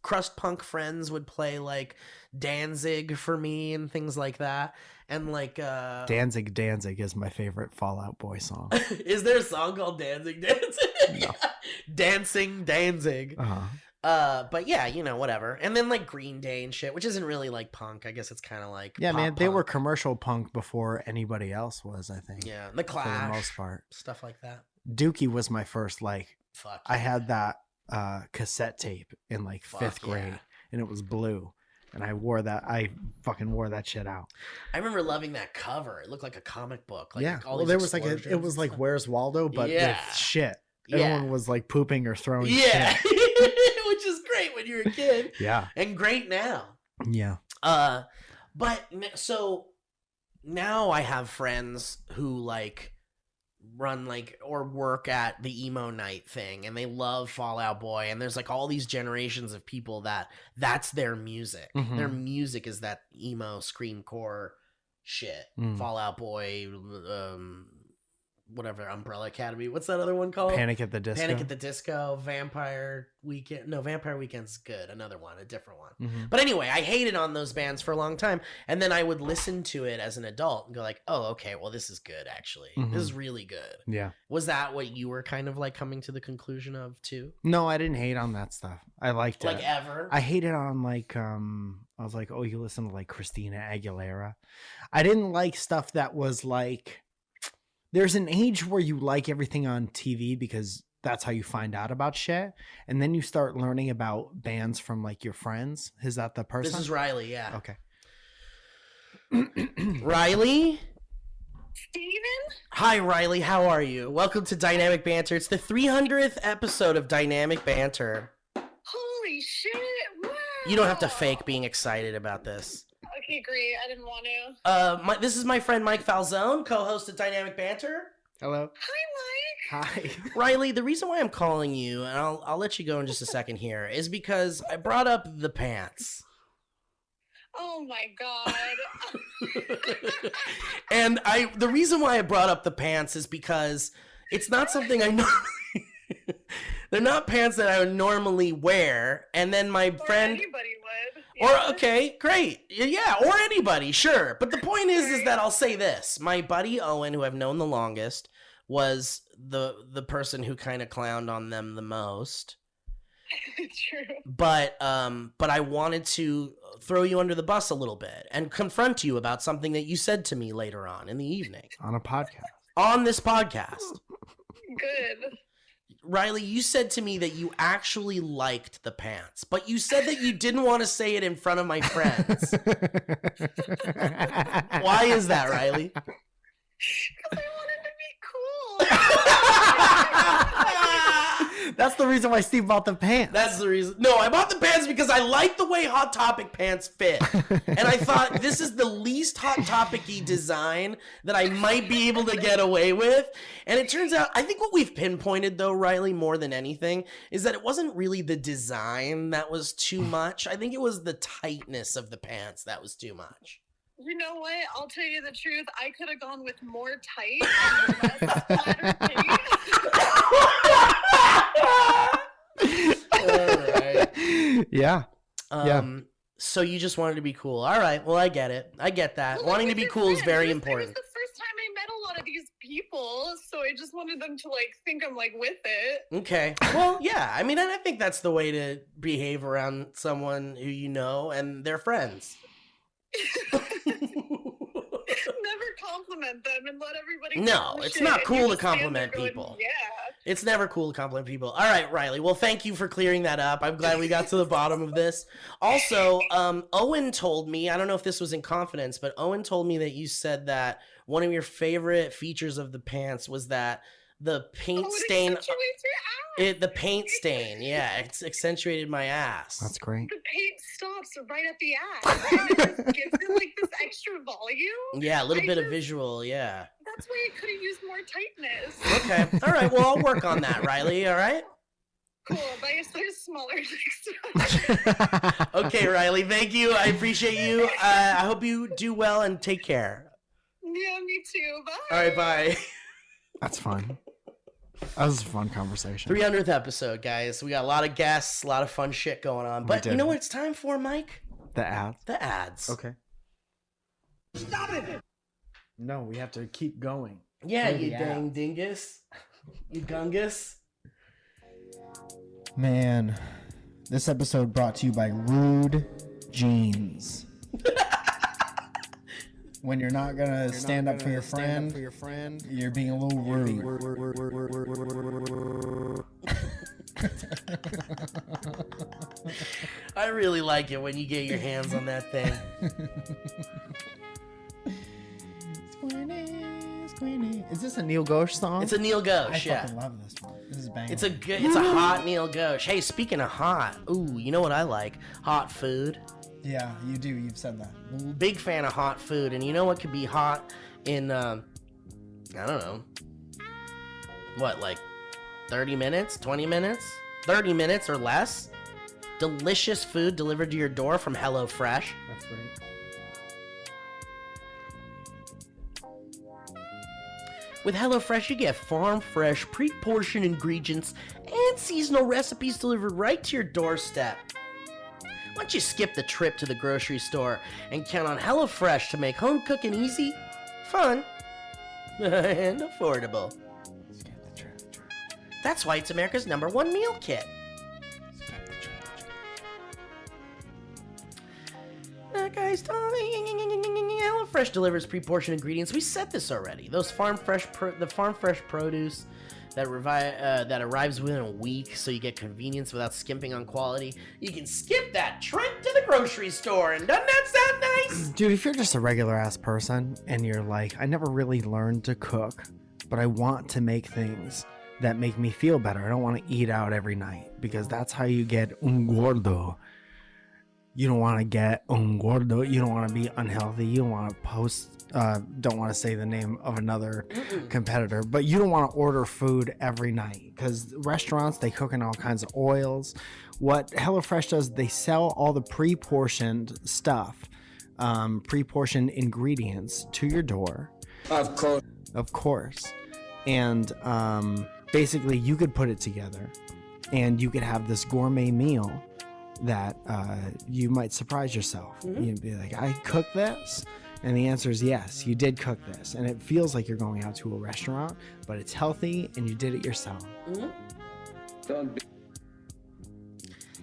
crust punk friends would play like Danzig for me and things like that. And like Danzig is my favorite Fall Out Boy song. Is there a song called Danzig? No. Dancing Danzig. But yeah, you know, whatever. And then like Green Day and shit, which isn't really like punk. I guess it's kind of like man, punk. they were commercial punk before anybody else was, I think. Yeah, The Clash, for the most part, stuff like that. Dookie was my first like. Fuck. I had that cassette tape in like fifth grade, and it was blue. And I fucking wore that shit out. I remember loving that cover. It looked like a comic book. Like, yeah. All well, these there was like it was like Where's Waldo, but with shit. Everyone was like pooping or throwing shit. Which is great when you're a kid. Yeah. And great now. Yeah. But so now I have friends who like run like or work at the emo night thing, and they love Fall Out Boy, and there's like all these generations of people that's their music. Their music is that emo screamcore shit. Fall Out Boy, whatever, Umbrella Academy, what's that other one called? Panic at the Disco. Vampire Weekend's good, another one, a different one. But anyway, I hated on those bands for a long time, and then I would listen to it as an adult and go like, oh, okay, well, this is good, actually. This is really good. Yeah. Was that what you were kind of like coming to the conclusion of too? No, I didn't hate on that stuff. I liked it. Like ever? I hated on like I was like, oh, you listen to like Christina Aguilera. I didn't like stuff that was like, there's an age where you like everything on TV because that's how you find out about shit. And then you start learning about bands from like your friends. Is that the person? This is Riley, yeah. Okay. Riley? Steven? Hi, Riley. How are you? Welcome to Dynamic Banter. It's the 300th episode of Dynamic Banter. Holy shit. Wow. You don't have to fake being excited about this. Okay, great. I didn't want to. This is my friend Mike Falzone, co-host of Dynamic Banter. Hello. Hi, Mike. Hi. Riley, the reason why I'm calling you, and I'll let you go in just a second here, is because I brought up the pants. Oh my god. And the reason why I brought up the pants is because it's not something I normally... They're not pants that I would normally wear, and then my friend... Anybody would. Or, Yeah. okay, great. Yeah, or anybody, sure. But the point is that I'll say this. My buddy Owen, who I've known the longest, was the person who kind of clowned on them the most. True. But I wanted to throw you under the bus a little bit and confront you about something that you said to me later on in the evening. On a podcast. On this podcast. Good. Riley, you said to me that you actually liked the pants, but you said that you didn't want to say it in front of my friends. Why is that, Riley? Because I wanted to be cool. That's the reason why Steve bought the pants. That's the reason. No, I bought the pants because I like the way Hot Topic pants fit. And I thought this is the least Hot Topic-y design that I might be able to get away with. And it turns out, I think what we've pinpointed though, Riley, more than anything, is that it wasn't really the design that was too much. I think it was the tightness of the pants that was too much. You know what? I'll tell you the truth. I could have gone with more tight and less flatter pants. All right. Yeah. So you just wanted to be cool. All right. Well, I get it. I get that. Well, Wanting to with be your cool is friends, very It important. was the first time I met a lot of these people, so I just wanted them to think I'm with it. Okay. Well, yeah. I mean, I think that's the way to behave around someone who you know and their friends. Never compliment them and let everybody. No, know it's shit, not and cool you to just stand compliment there going, people. Yeah. It's never cool to compliment people. All right, Riley. Well, thank you for clearing that up. I'm glad we got to the bottom of this. Also, Owen told me, I don't know if this was in confidence, but Owen told me that you said that one of your favorite features of the pants was that the paint stain... the paint stain, yeah, it's accentuated my ass. That's great. The paint stops right at the ass, and it just gives it this extra volume. Yeah, a little bit of visual, yeah. That's why it could have used more tightness. Okay, all right, well, I'll work on that, Riley, all right? Cool, buy a size smaller next time. Okay, Riley, thank you. I appreciate you. I hope you do well and take care. Yeah, me too. Bye. All right, bye. That's fun. That was a fun conversation. 300th episode, guys. We got a lot of guests, a lot of fun shit going on. But you know what it's time for, Mike? The ads. The ads. Okay. Stop it! No, we have to keep going. Yeah, Play you the dang ads. dingus. You gungus. Man, this episode brought to you by Rude Jeans. When you're not gonna stand up for your friend, you're being a little rude. I really like it when you get your hands on that thing. Is this a Neil Ghosh song? It's a Neil I Ghosh, yeah. fucking love this one. This is banging. It's a hot Neil Ghosh. Hey, speaking of hot, ooh, you know what I like? Hot food. Yeah, you do. You've said that. Big fan of hot food, and you know what could be hot in I don't know, what, like 30 minutes, 20 minutes, 30 minutes or less? Delicious food delivered to your door from HelloFresh. That's great. With HelloFresh, you get farm-fresh, pre-portioned ingredients and seasonal recipes delivered right to your doorstep. Why don't you skip the trip to the grocery store and count on HelloFresh to make home cooking easy, fun, and affordable. That's why it's America's #1 meal kit. Now, guys, HelloFresh delivers pre-portioned ingredients. We said this already. Those farm fresh produce that arrives within a week, so you get convenience without skimping on quality. You can skip that trip to the grocery store, and doesn't that sound nice? Dude, if you're just a regular ass person and you're like, I never really learned to cook, but I want to make things that make me feel better. I don't want to eat out every night because that's how you get un gordo. you don't want to get un gordo. You don't want to be unhealthy. You don't want to don't want to say the name of another competitor, but you don't want to order food every night because restaurants, they cook in all kinds of oils. What HelloFresh does, they sell all the pre-portioned stuff, pre-portioned ingredients to your door. Of course. And basically you could put it together and you could have this gourmet meal that you might surprise yourself. You'd be like, I cooked this? And the answer is yes, you did cook this. And it feels like you're going out to a restaurant, but it's healthy and you did it yourself.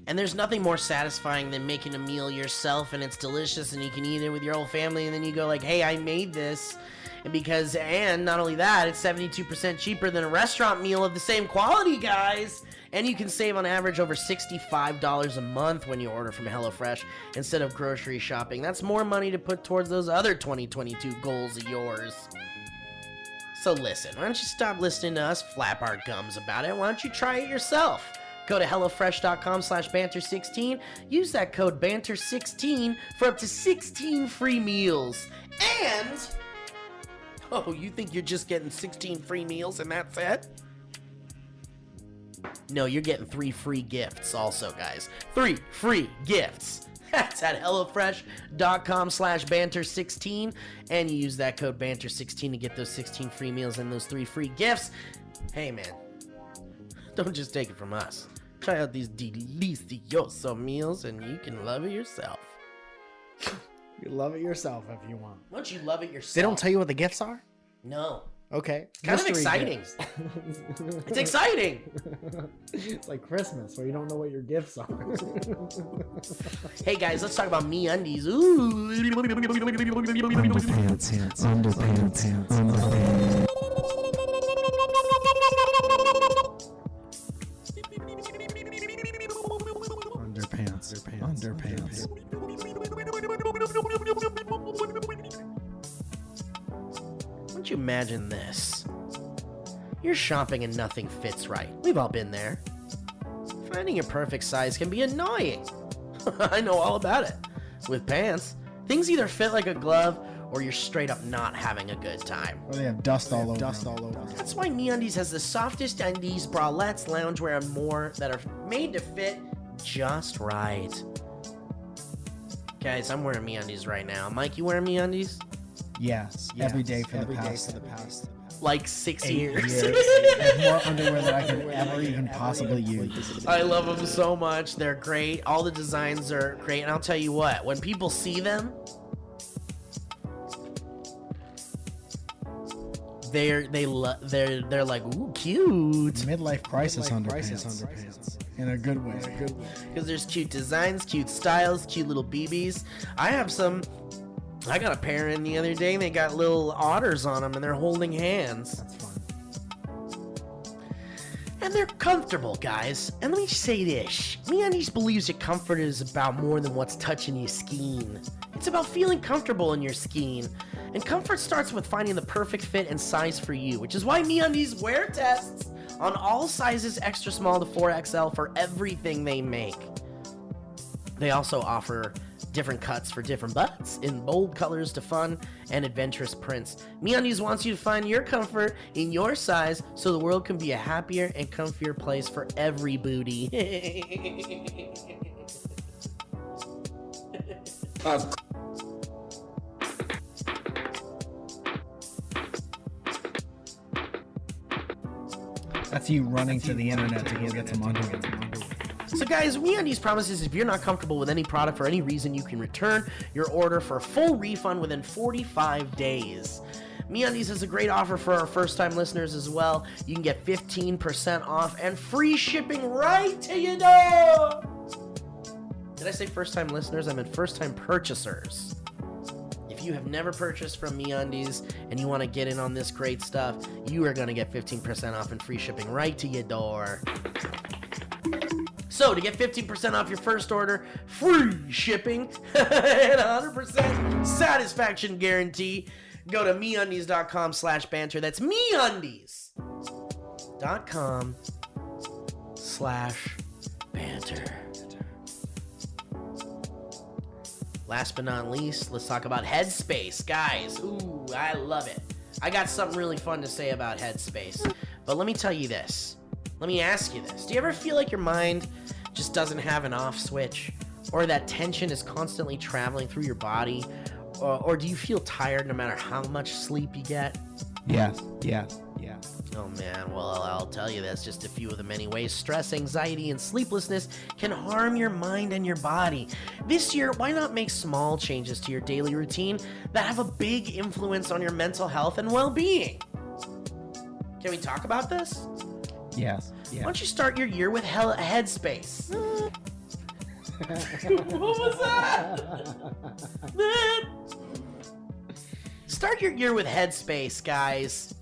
And there's nothing more satisfying than making a meal yourself and it's delicious and you can eat it with your whole family and then you go like, hey, I made this. And not only that, it's 72% cheaper than a restaurant meal of the same quality, guys. And you can save on average over $65 a month when you order from HelloFresh instead of grocery shopping. That's more money to put towards those other 2022 goals of yours. So listen, why don't you stop listening to us flap our gums about it? Why don't you try it yourself? Go to HelloFresh.com/Banter16. Use that code Banter16 for up to 16 free meals. And... oh, you think you're just getting 16 free meals and that's it? No, you're getting 3 free gifts also, guys. 3 free gifts. That's at HelloFresh.com/Banter16. And you use that code Banter16 to get those 16 free meals and those 3 free gifts. Hey, man. Don't just take it from us. Try out these delicioso meals and you can love it yourself. You love it yourself if you want. Why don't you love it yourself? They don't tell you what the gifts are? No. Okay. Kind of Mystery exciting. gifts. It's exciting. It's like Christmas where you don't know what your gifts are. Hey guys, let's talk about MeUndies. Ooh. Underpants. Don't you imagine this? You're shopping and nothing fits right. We've all been there. Finding your perfect size can be annoying. I know all about it. With pants, things either fit like a glove or you're straight up not having a good time. Or they have dust all over. That's why MeUndies has the softest undies, bralettes, loungewear, and more that are made to fit just right. Guys, I'm wearing MeUndies right now. Mike, you wearing MeUndies? Yes, every day for the past Like 6 8 years. There's more underwear than I could ever even possibly use. I love them so much. They're great. All the designs are great. And I'll tell you what, when people see them, they're like, ooh, cute. Midlife crisis underpants. In a good way. Because there's cute designs, cute styles, cute little BBs. I have some. I got a pair in the other day and they got little otters on them and they're holding hands. That's fun. And they're comfortable, guys. And let me say this. MeUndies believes that comfort is about more than what's touching your skin. It's about feeling comfortable in your skin. And comfort starts with finding the perfect fit and size for you, which is why MeUndies wear tests on all sizes extra small to 4XL for everything they make. They also offer different cuts for different butts, in bold colors to fun and adventurous prints. MeUndies wants you to find your comfort in your size so the world can be a happier and comfier place for every booty. That's you running to the internet to get some underwear. So guys, MeUndies promises if you're not comfortable with any product for any reason, you can return your order for a full refund within 45 days. MeUndies has a great offer for our first-time listeners as well. You can get 15% off and free shipping right to your door. Did I say first-time listeners? I meant first-time purchasers. If you have never purchased from MeUndies and you want to get in on this great stuff, you are going to get 15% off and free shipping right to your door. So, to get 15% off your first order, free shipping, and 100% satisfaction guarantee, go to MeUndies.com/banter. That's MeUndies.com/banter. last but not least, let's talk about headspace. Guys, ooh, I love it. I got something really fun to say about headspace. But let me tell you this. Let me ask you this. Do you ever feel like your mind just doesn't have an off switch? Or that tension is constantly traveling through your body? Or do you feel tired no matter how much sleep you get? Yes. Oh man, well, I'll tell you, that's just a few of the many ways stress, anxiety, and sleeplessness can harm your mind and your body. This year, why not make small changes to your daily routine that have a big influence on your mental health and well-being? Can we talk about this? Yes. Why don't you start your year with headspace? What was that? Start your year with headspace, guys.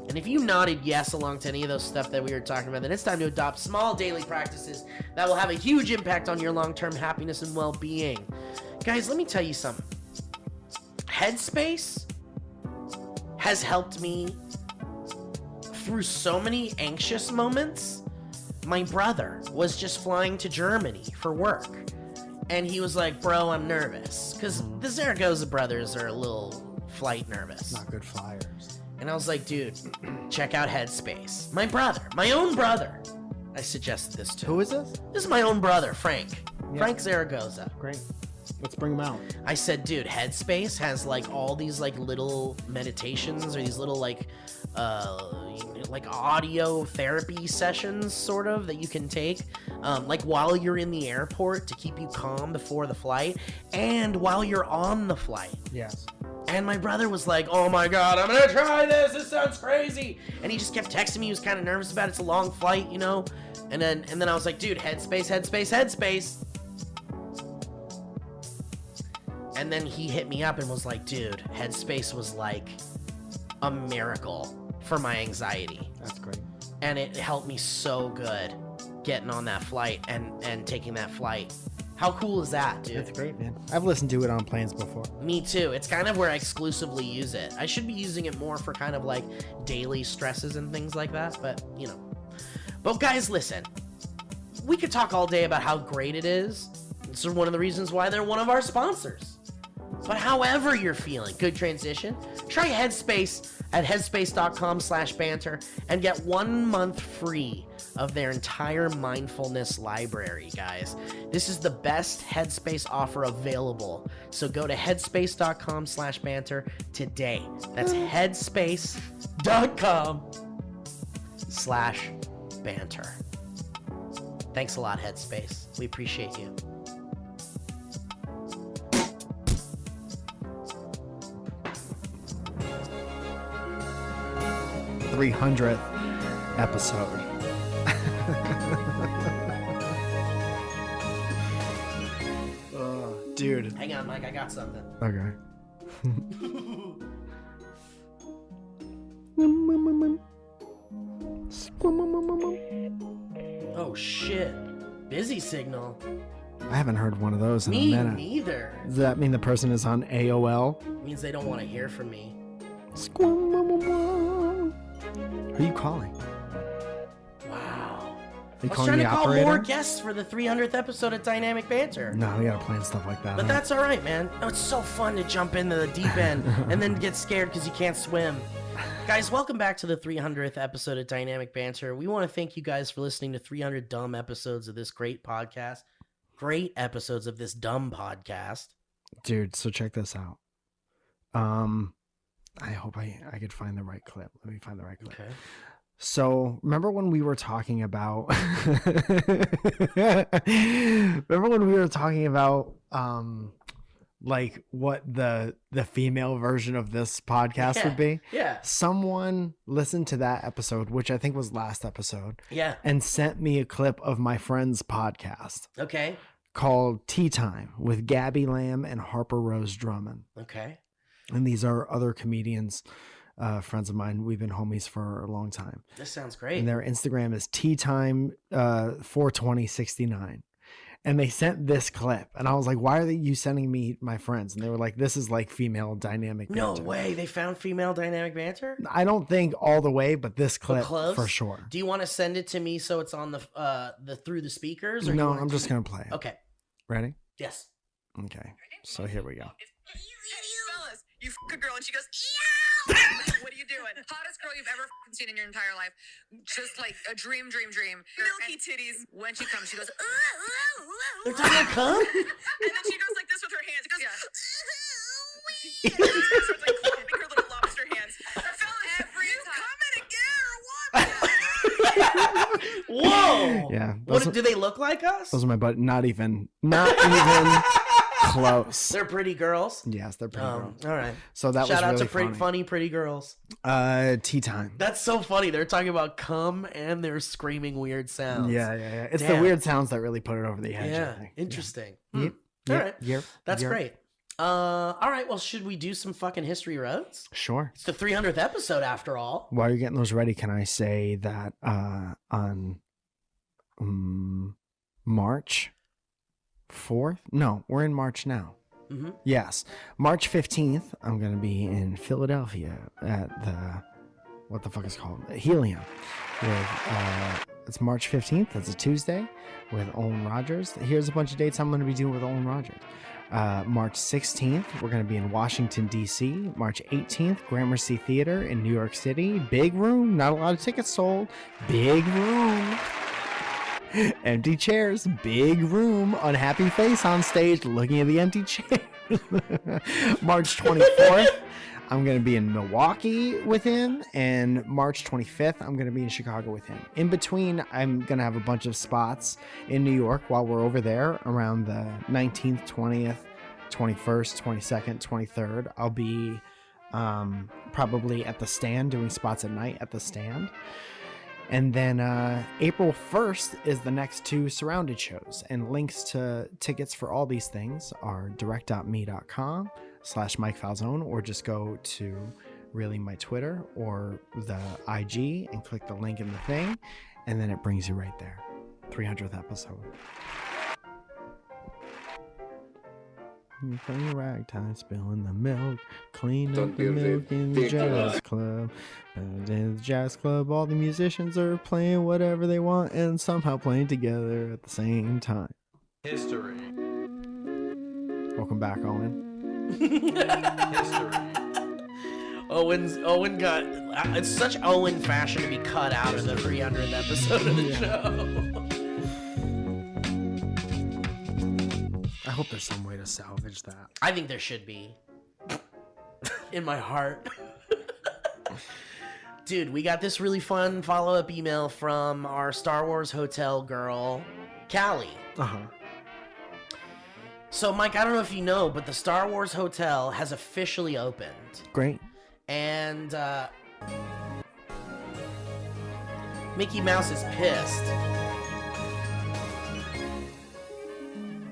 And if you nodded yes along to any of those stuff that we were talking about, then it's time to adopt small daily practices that will have a huge impact on your long-term happiness and well-being. Guys, let me tell you something. Headspace has helped me through so many anxious moments. My brother was just flying to Germany for work, and he was like, bro, I'm nervous. Because the Zaragoza brothers are a little flight nervous. Not good flyers. And I was like, dude, check out Headspace. My brother, my own brother. I suggested this to him. Who is this? This is my own brother, Frank. Yeah. Frank Zaragoza. Great. Let's bring him out. I said, dude, Headspace has like all these like little meditations or these little like audio therapy sessions sort of that you can take like while you're in the airport to keep you calm before the flight and while you're on the flight. Yes. And my brother was like, oh my God, I'm gonna try this. This sounds crazy. And he just kept texting me. He was kind of nervous about it. It's a long flight, you know? And then I was like, dude, Headspace. And then he hit me up and was like, dude, Headspace was like a miracle for my anxiety. That's great. And it helped me so good getting on that flight and taking that flight. How cool is that, dude? That's great, man. I've listened to it on planes before. Me too. It's kind of where I exclusively use it. I should be using it more for kind of like daily stresses and things like that, but you know. But guys, listen. We could talk all day about how great it is. This is one of the reasons why they're one of our sponsors. But however you're feeling, good transition, try Headspace at headspace.com/banter and get 1 month free of their entire mindfulness library, guys. This is the best Headspace offer available. So go to headspace.com/banter today. That's headspace.com/banter. Thanks a lot, Headspace. We appreciate you. #300th episode. Dude. Hang on, Mike. I got something. Okay. Oh, shit. Busy signal. I haven't heard one of those in Me a minute. neither. Does that mean the person is on AOL? Means they don't want to hear from me. Who are you calling? Wow. Are you I was calling trying the to call operator? more guests for the 300th episode of Dynamic Banter. No, we gotta plan stuff like that. But huh? that's all right, man. Oh, it's so fun to jump into the deep end and then get scared because you can't swim. Guys, welcome back to the 300th episode of Dynamic Banter. We want to thank you guys for listening to 300 dumb episodes of this great podcast. Great episodes of this dumb podcast. Dude, so check this out. I hope I could find the right clip. Let me find the right clip. Okay. So remember when we were talking about like what the female version of this podcast would be? Yeah. Someone listened to that episode, which I think was last episode, Yeah. and sent me a clip of my friend's podcast Okay. called Tea Time with Gabby Lamb and Harper Rose Drummond. Okay. And these are other comedians, friends of mine. We've been homies for a long time. This sounds great. And their Instagram is teatime 42069. And they sent this clip. And I was like, why are you sending me my friends? And they were like, this is like female dynamic No banter. way. They found female dynamic banter? I don't think all the way, but this clip close? for sure. Do you want to send it to me so it's on the through the speakers? Or No, you wanna I'm just going to play it. Okay. Ready? Yes. Okay. So here we go. Fellas, you fuck a girl and she goes, "Ew!" What are you doing? Hottest girl you've ever seen in your entire life. Just like a dream. Milky titties. When she comes, she goes, "Ooh, ooh, ooh." They're talking about cum? And then she goes like this with her hands. She goes, "Ooh, wee." And then she starts like clapping her little lobster hands. Fellas, every you coming again or what? Whoa! Yeah. What do they look like us? Those are my butt. Not even close. They're pretty girls. Yes, they're pretty girls. All right. So that Shout out was to really funny. pretty girls. Tea time. That's so funny. They're talking about cum and they're screaming weird sounds. Yeah. It's Damn. the weird sounds that really put it over the edge. Yeah. I think. Interesting. Yep. All right. Yep. That's great. All right. Well, should we do some fucking history roads? Sure. It's the 300th episode after all. While you're getting those ready, can I say that on March 4th? No, we're in March now. Mm-hmm. Yes. March 15th, I'm going to be in Philadelphia at the, what the fuck is it called? Helium. With, it's March 15th. That's a Tuesday with Owen Rogers. Here's a bunch of dates I'm going to be doing with Owen Rogers. March 16th, we're going to be in Washington, D.C. March 18th, Gramercy Theater in New York City. Big room. Not a lot of tickets sold. Big room. Empty chairs. Big room. Unhappy face on stage looking at the empty chairs. March 24th, I'm going to be in Milwaukee with him. And March 25th, I'm going to be in Chicago with him. In between, I'm going to have a bunch of spots in New York while we're over there around the 19th, 20th, 21st, 22nd, 23rd. I'll be probably at the Stand, doing spots at night at the Stand. And then April 1st is the next two Surrounded shows. And links to tickets for all these things are direct.me.com/Mike Falzone, or just go to really my Twitter or the IG and click the link in the thing. And then it brings you right there. 300th episode. From your ragtime, spilling the milk, clean up the milk in the jazz club. In the jazz club, all the musicians are playing whatever they want and somehow playing together at the same time. History. Welcome back, Owen. History. Owen got. It's such Owen fashion to be cut out of the 300th episode of the show. I hope there's some way to salvage that. I think there should be. In my heart. Dude, we got this really fun follow-up email from our Star Wars hotel girl, Callie. Uh-huh. So, Mike, I don't know if you know, but the Star Wars hotel has officially opened. Great. And, Mickey Mouse is pissed.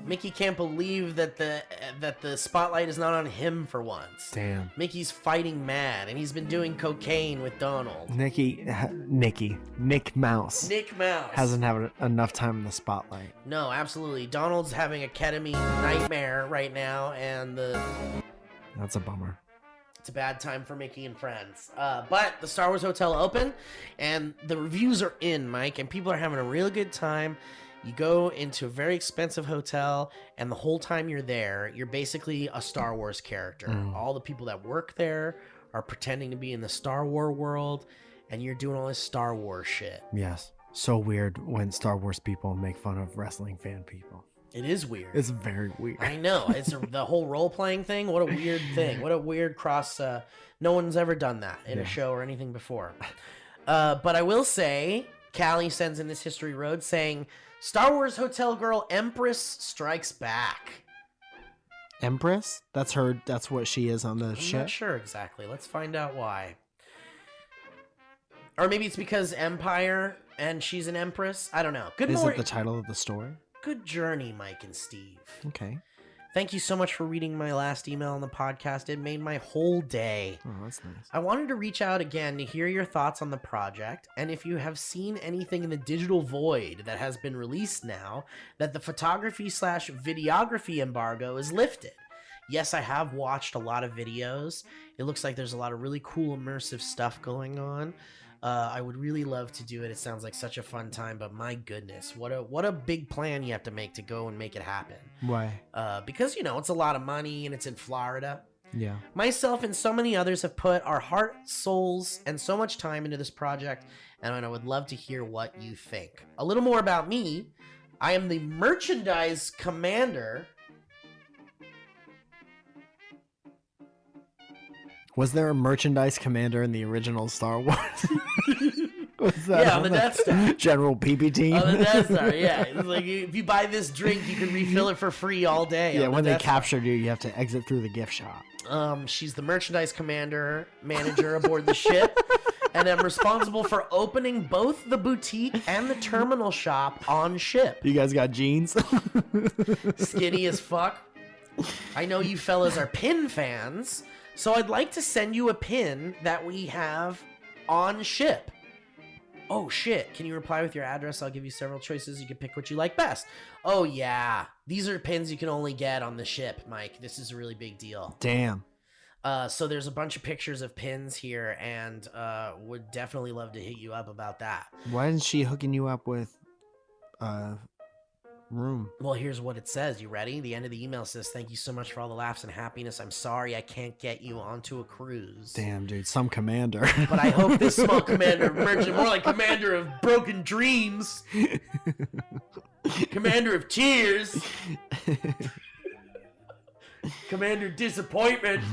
Mickey can't believe that the spotlight is not on him for once. Damn. Mickey's fighting mad, and he's been doing cocaine with Donald. Nick Mouse. Nick Mouse Hasn't had enough time in the spotlight. No, absolutely. Donald's having a ketamine nightmare right now, and That's a bummer. it's a bad time for Mickey and friends. But the Star Wars Hotel open, and the reviews are in, Mike, and people are having a real good time. You go into a very expensive hotel, and the whole time you're there, you're basically a Star Wars character. All the people that work there are pretending to be in the Star Wars world, and you're doing all this Star Wars shit. Yes. So weird when Star Wars people make fun of wrestling fan people. It is weird. It's very weird. I know. It's the whole role-playing thing. What a weird thing. What a weird cross. No one's ever done that in a show or anything before. But I will say, Callie sends in this history road saying, Star Wars hotel girl Empress strikes back. Empress? That's her. That's what she is on the I'm ship. not sure exactly. Let's find out why. Or maybe it's because Empire and she's an Empress. I don't know. Good Is morning. it the title of the story? Good journey, Mike and Steve. Okay. Thank you so much for reading my last email on the podcast. It made my whole day. Oh, that's nice. I wanted to reach out again to hear your thoughts on the project, and if you have seen anything in the digital void that has been released now that the photography/videography embargo is lifted. Yes, I have watched a lot of videos. It looks like there's a lot of really cool immersive stuff going on. I would really love to do it. It sounds like such a fun time, but my goodness, what a big plan you have to make to go and make it happen. Why? Because, it's a lot of money and it's in Florida. Yeah. Myself and so many others have put our heart, souls, and so much time into this project, and I would love to hear what you think. A little more about me. I am the merchandise commander. Was there a merchandise commander in the original Star Wars? Was that Yeah, on the Death Star. General PPT? On the Death Star, yeah. It's like if you buy this drink, you can refill it for free all day. Yeah, on the when they Death Star. captured you, you have to exit through the gift shop. She's the merchandise manager aboard the ship, and I'm responsible for opening both the boutique and the terminal shop on ship. You guys got jeans? Skinny as fuck. I know you fellas are pin fans, so I'd like to send you a pin that we have on ship. Oh shit, can you reply with your address? I'll give you several choices. You can pick what you like best. Oh yeah, these are pins you can only get on the ship, Mike. This is a really big deal. Damn. So there's a bunch of pictures of pins here, and would definitely love to hit you up about that. Why isn't she hooking you up with room? Well, here's what it says. You ready? The end of the email says, "Thank you so much for all the laughs and happiness. I'm sorry I can't get you onto a cruise. Damn, dude, some commander. But I hope this small commander merchant, more like commander of broken dreams, commander of tears, commander disappointment.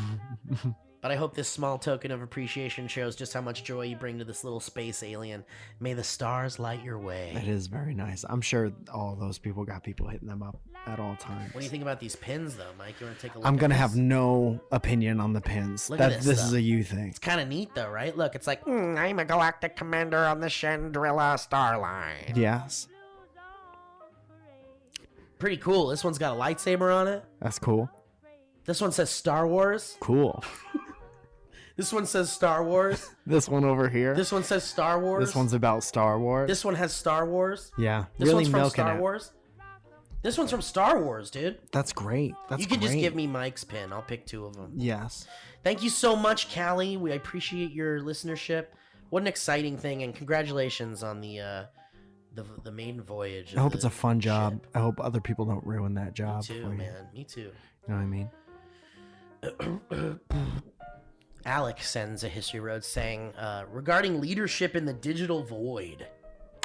But I hope this small token of appreciation shows just how much joy you bring to this little space alien. May the stars light your way." That is very nice. I'm sure all those people got people hitting them up at all times. What do you think about these pins, though, Mike? You want to take a look? I'm going to at have this? no opinion on the pins. Look at This this, is though. a you thing. It's kind of neat, though, right? Look, it's like, I'm a galactic commander on the Chandrilla Star Line. Yes. Pretty cool. This one's got a lightsaber on it. That's cool. This one says Star Wars. Cool. This one says Star Wars. This one over here. This one says Star Wars. This one's about Star Wars. This one has Star Wars. Yeah. This really one's from milking Star it. Wars. This one's from Star Wars, dude. That's great. That's You can just great. give me Mike's pin. I'll pick two of them. Yes. Thank you so much, Callie. I appreciate your listenership. What an exciting thing, and congratulations on the maiden voyage. I hope it's a fun job. I hope other people don't ruin that Me job. too, for you. man. Me too. You know what I mean? Alec sends a history road saying, regarding leadership in the digital void.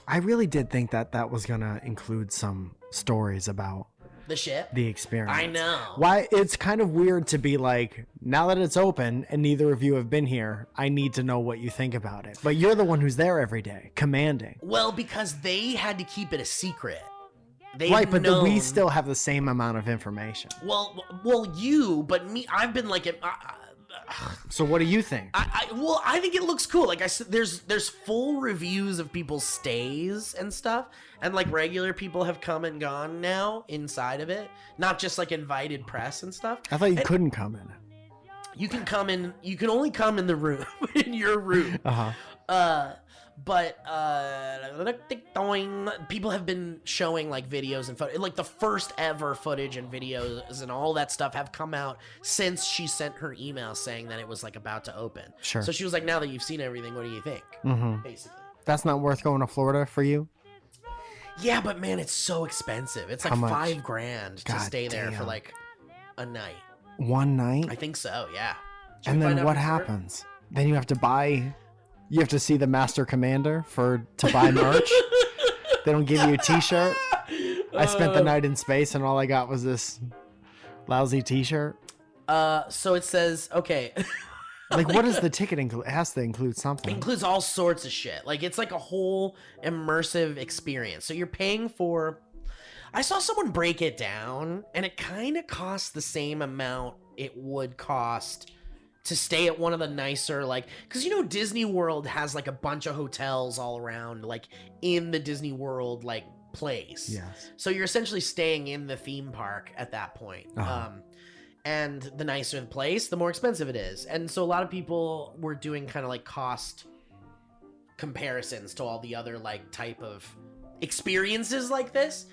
I really did think that was going to include some stories about The ship? the experience. I know. Why it's kind of weird to be like, now that it's open and neither of you have been here, I need to know what you think about it. But you're the one who's there every day, commanding. Well, because they had to keep it a secret. They've Right, but known... we still have the same amount of information. Well, you, but me, I've been like, So what do you think? I think it looks cool. Like I said, there's full reviews of people's stays and stuff, and like regular people have come and gone now inside of it, not just like invited press and stuff. I thought you And couldn't come in. You can come in. You can only come in the room, in your room. But people have been showing like videos and photos, like the first ever footage and videos and all that stuff have come out since she sent her email saying that it was like about to open. Sure. So she was like, now that you've seen everything, what do you think? Mm-hmm. Basically. That's not worth going to Florida for you? Yeah, but man, it's so expensive. It's like How much? $5,000 to God stay there for damn. like a night. One night? I think so, yeah. Should And we find then out what for sure? happens? Then you have to buy... You have to see the master commander to buy merch. They don't give you a t-shirt. I spent the night in space and all I got was this lousy t-shirt. So it says, okay. Like, what does the ticket include? It has to include It something. includes all sorts of shit. Like, it's like a whole immersive experience. So you're paying for... I saw someone break it down, and it kind of costs the same amount it would cost to stay at one of the nicer, like... Because, you know, Disney World has, like, a bunch of hotels all around, like, in the Disney World, like, place. Yes. So you're essentially staying in the theme park at that point. And the nicer the place, the more expensive it is. And so a lot of people were doing kind of like cost comparisons to all the other like type of experiences like this.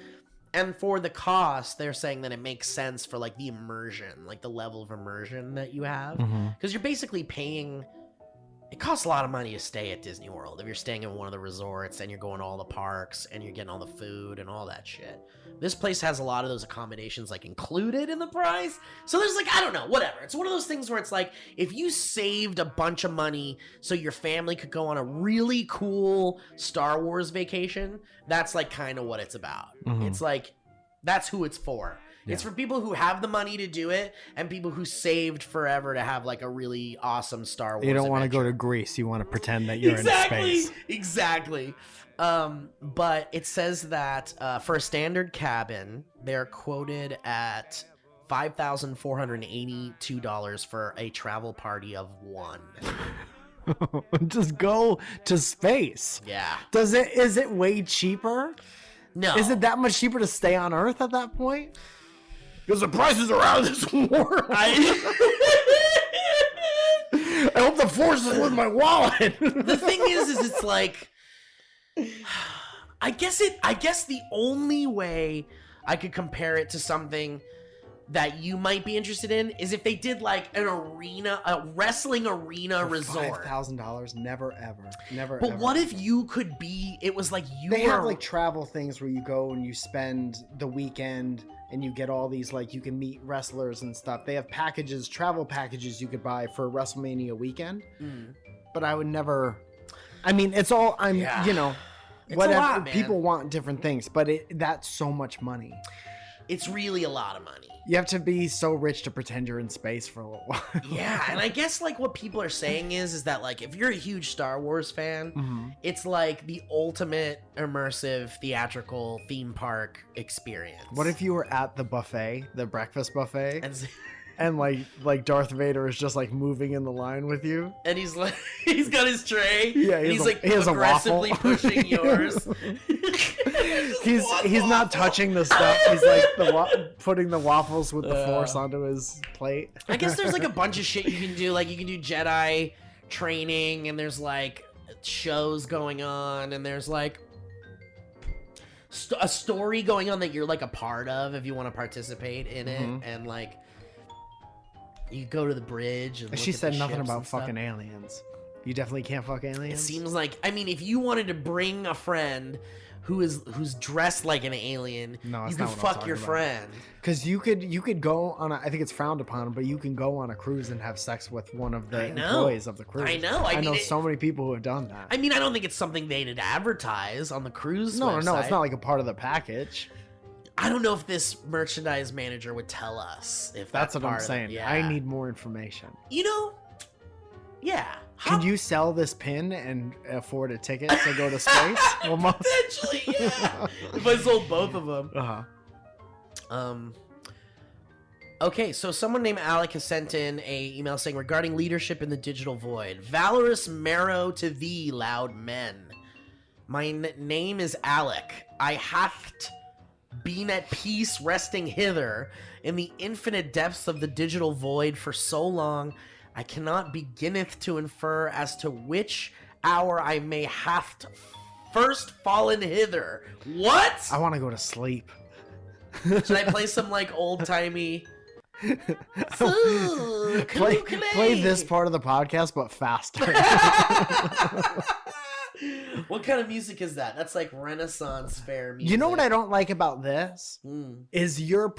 And for the cost, they're saying that it makes sense for like the immersion, like the level of immersion that you have. Because you're basically paying it costs a lot of money to stay at Disney World if you're staying in one of the resorts and you're going to all the parks and you're getting all the food and all that shit. This place has a lot of those accommodations like included in the price. So there's like, I don't know, whatever. It's one of those things where it's like, if you saved a bunch of money so your family could go on a really cool Star Wars vacation, that's like kind of what it's about. It's like, that's who it's for. Yeah. It's for people who have the money to do it and people who saved forever to have like a really awesome Star Wars You don't want to go adventure. to Greece. You want to pretend that you're in space. Exactly. But it says that for a standard cabin, they're quoted at $5,482 for a travel party of one. Just go to space. Yeah. Is it way cheaper? No. Is it that much cheaper to stay on Earth at that point? Because the prices are out of this world. I hope the force is with my wallet. The thing is it's like, I guess the only way I could compare it to something that you might be interested in is if they did like a wrestling arena resort. $5,000, never ever. But what if you could be, it was like you They were have like travel things where you go and you spend the weekend and you get all these, like, you can meet wrestlers and stuff. They have packages, travel packages you could buy for WrestleMania weekend. But I would never, I mean, it's all, you know, It's whatever. a lot, man. People want different things, but that's so much money. It's really a lot of money. You have to be so rich to pretend you're in space for a little while. Yeah, and I guess like what people are saying is that like if you're a huge Star Wars fan, it's like the ultimate immersive theatrical theme park experience. What if you were at the buffet, the breakfast buffet, and like Darth Vader is just like moving in the line with you? and he's like he's got his tray, Yeah, and he's like he has a aggressively waffle. pushing yours. He's not touching the stuff. He's like putting the waffles with the force onto his plate. I guess there's like a bunch of shit you can do. Like you can do Jedi training, and there's like shows going on, and there's like a story going on that you're like a part of if you want to participate in it, and like you go to the bridge. And She look at said the nothing ships about and stuff. fucking aliens. You definitely can't fuck aliens. It seems like, I mean, if you wanted to bring a friend who's dressed like an alien, No, you that's could not what I'm fuck talking your about. friend. Because you could go on I think it's frowned upon, but you can go on a cruise and have sex with one of the employees of the cruise. I know. I know mean, so many people who have done that. I mean, I don't think it's something they'd advertise on the cruise No, website. it's not like a part of the package. I don't know if this merchandise manager would tell us if That's what I'm part of it. saying. Yeah. I need more information. You know, yeah. Can you sell this pin and afford a ticket to go to space? Almost. Potentially, yeah. If I sold both of them. Okay, so someone named Alec has sent in a email saying, regarding leadership in the digital void, valorous marrow to thee, loud men. My name is Alec. I hath been at peace resting hither in the infinite depths of the digital void for so long, I cannot beginneth to infer as to which hour I may have first fallen hither. What? I want to go to sleep. Should I play some like old-timey... Play this part of the podcast, but faster. What kind of music is that? That's like Renaissance fair music. You know what I don't like about this? Is you're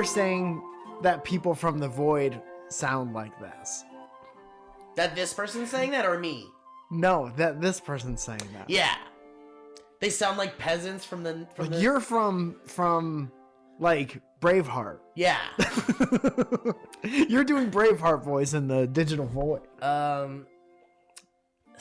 saying that people from the void sound like this. That this person's saying that, or me? No, that this person's saying that. Yeah. They sound like peasants from the... You're from like Braveheart. Yeah. You're doing Braveheart voice in the digital void.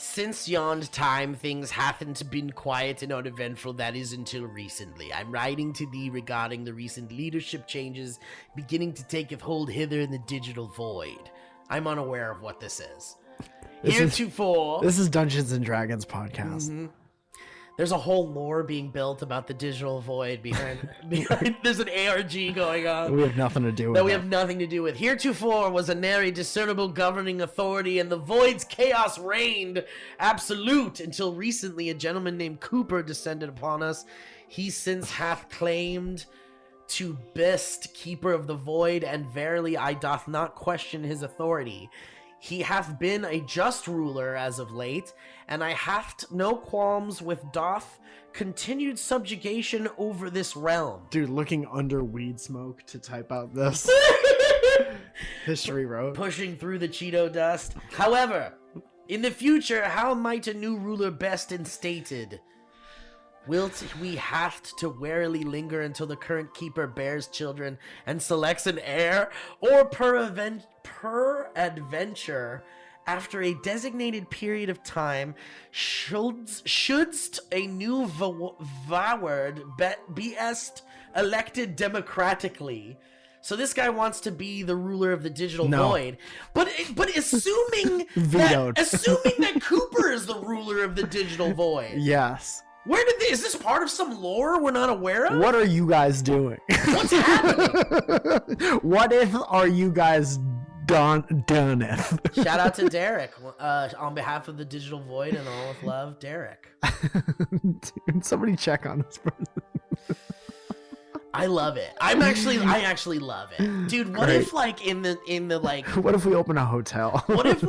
Since yond time, things haven't been quiet and uneventful, that is until recently. I'm writing to thee regarding the recent leadership changes beginning to take hold hither in the digital void. I'm unaware of what this is. Heretofore... This is Dungeons and Dragons podcast. There's a whole lore being built about the digital void behind there's an ARG going on. We have nothing to do with that we have nothing to do with. Heretofore was a nary discernible governing authority, and the void's chaos reigned absolute until recently a gentleman named Cooper descended upon us. He since hath claimed to best keeper of the void, and verily I doth not question his authority. He hath been a just ruler as of late, and I hath no qualms with doth continued subjugation over this realm. Dude, looking under weed smoke to type out this. History wrote. Pushing through the Cheeto dust. However, in the future, how might a new ruler best instated? Wilt we hath to warily linger until the current keeper bears children and selects an heir, or peradventure, after a designated period of time, shouldst a new vaward be elected democratically? So this guy wants to be the ruler of the digital void, but assuming that Cooper is the ruler of the digital void. Yes. Where did is this part of some lore we're not aware of? What are you guys doing? What's happening? What if are you guys done it? Shout out to Derek on behalf of the digital void and all with love, Derek. Dude, somebody check on this person. I love it. I actually love it, dude. What if like in the like? What if we open a hotel? What if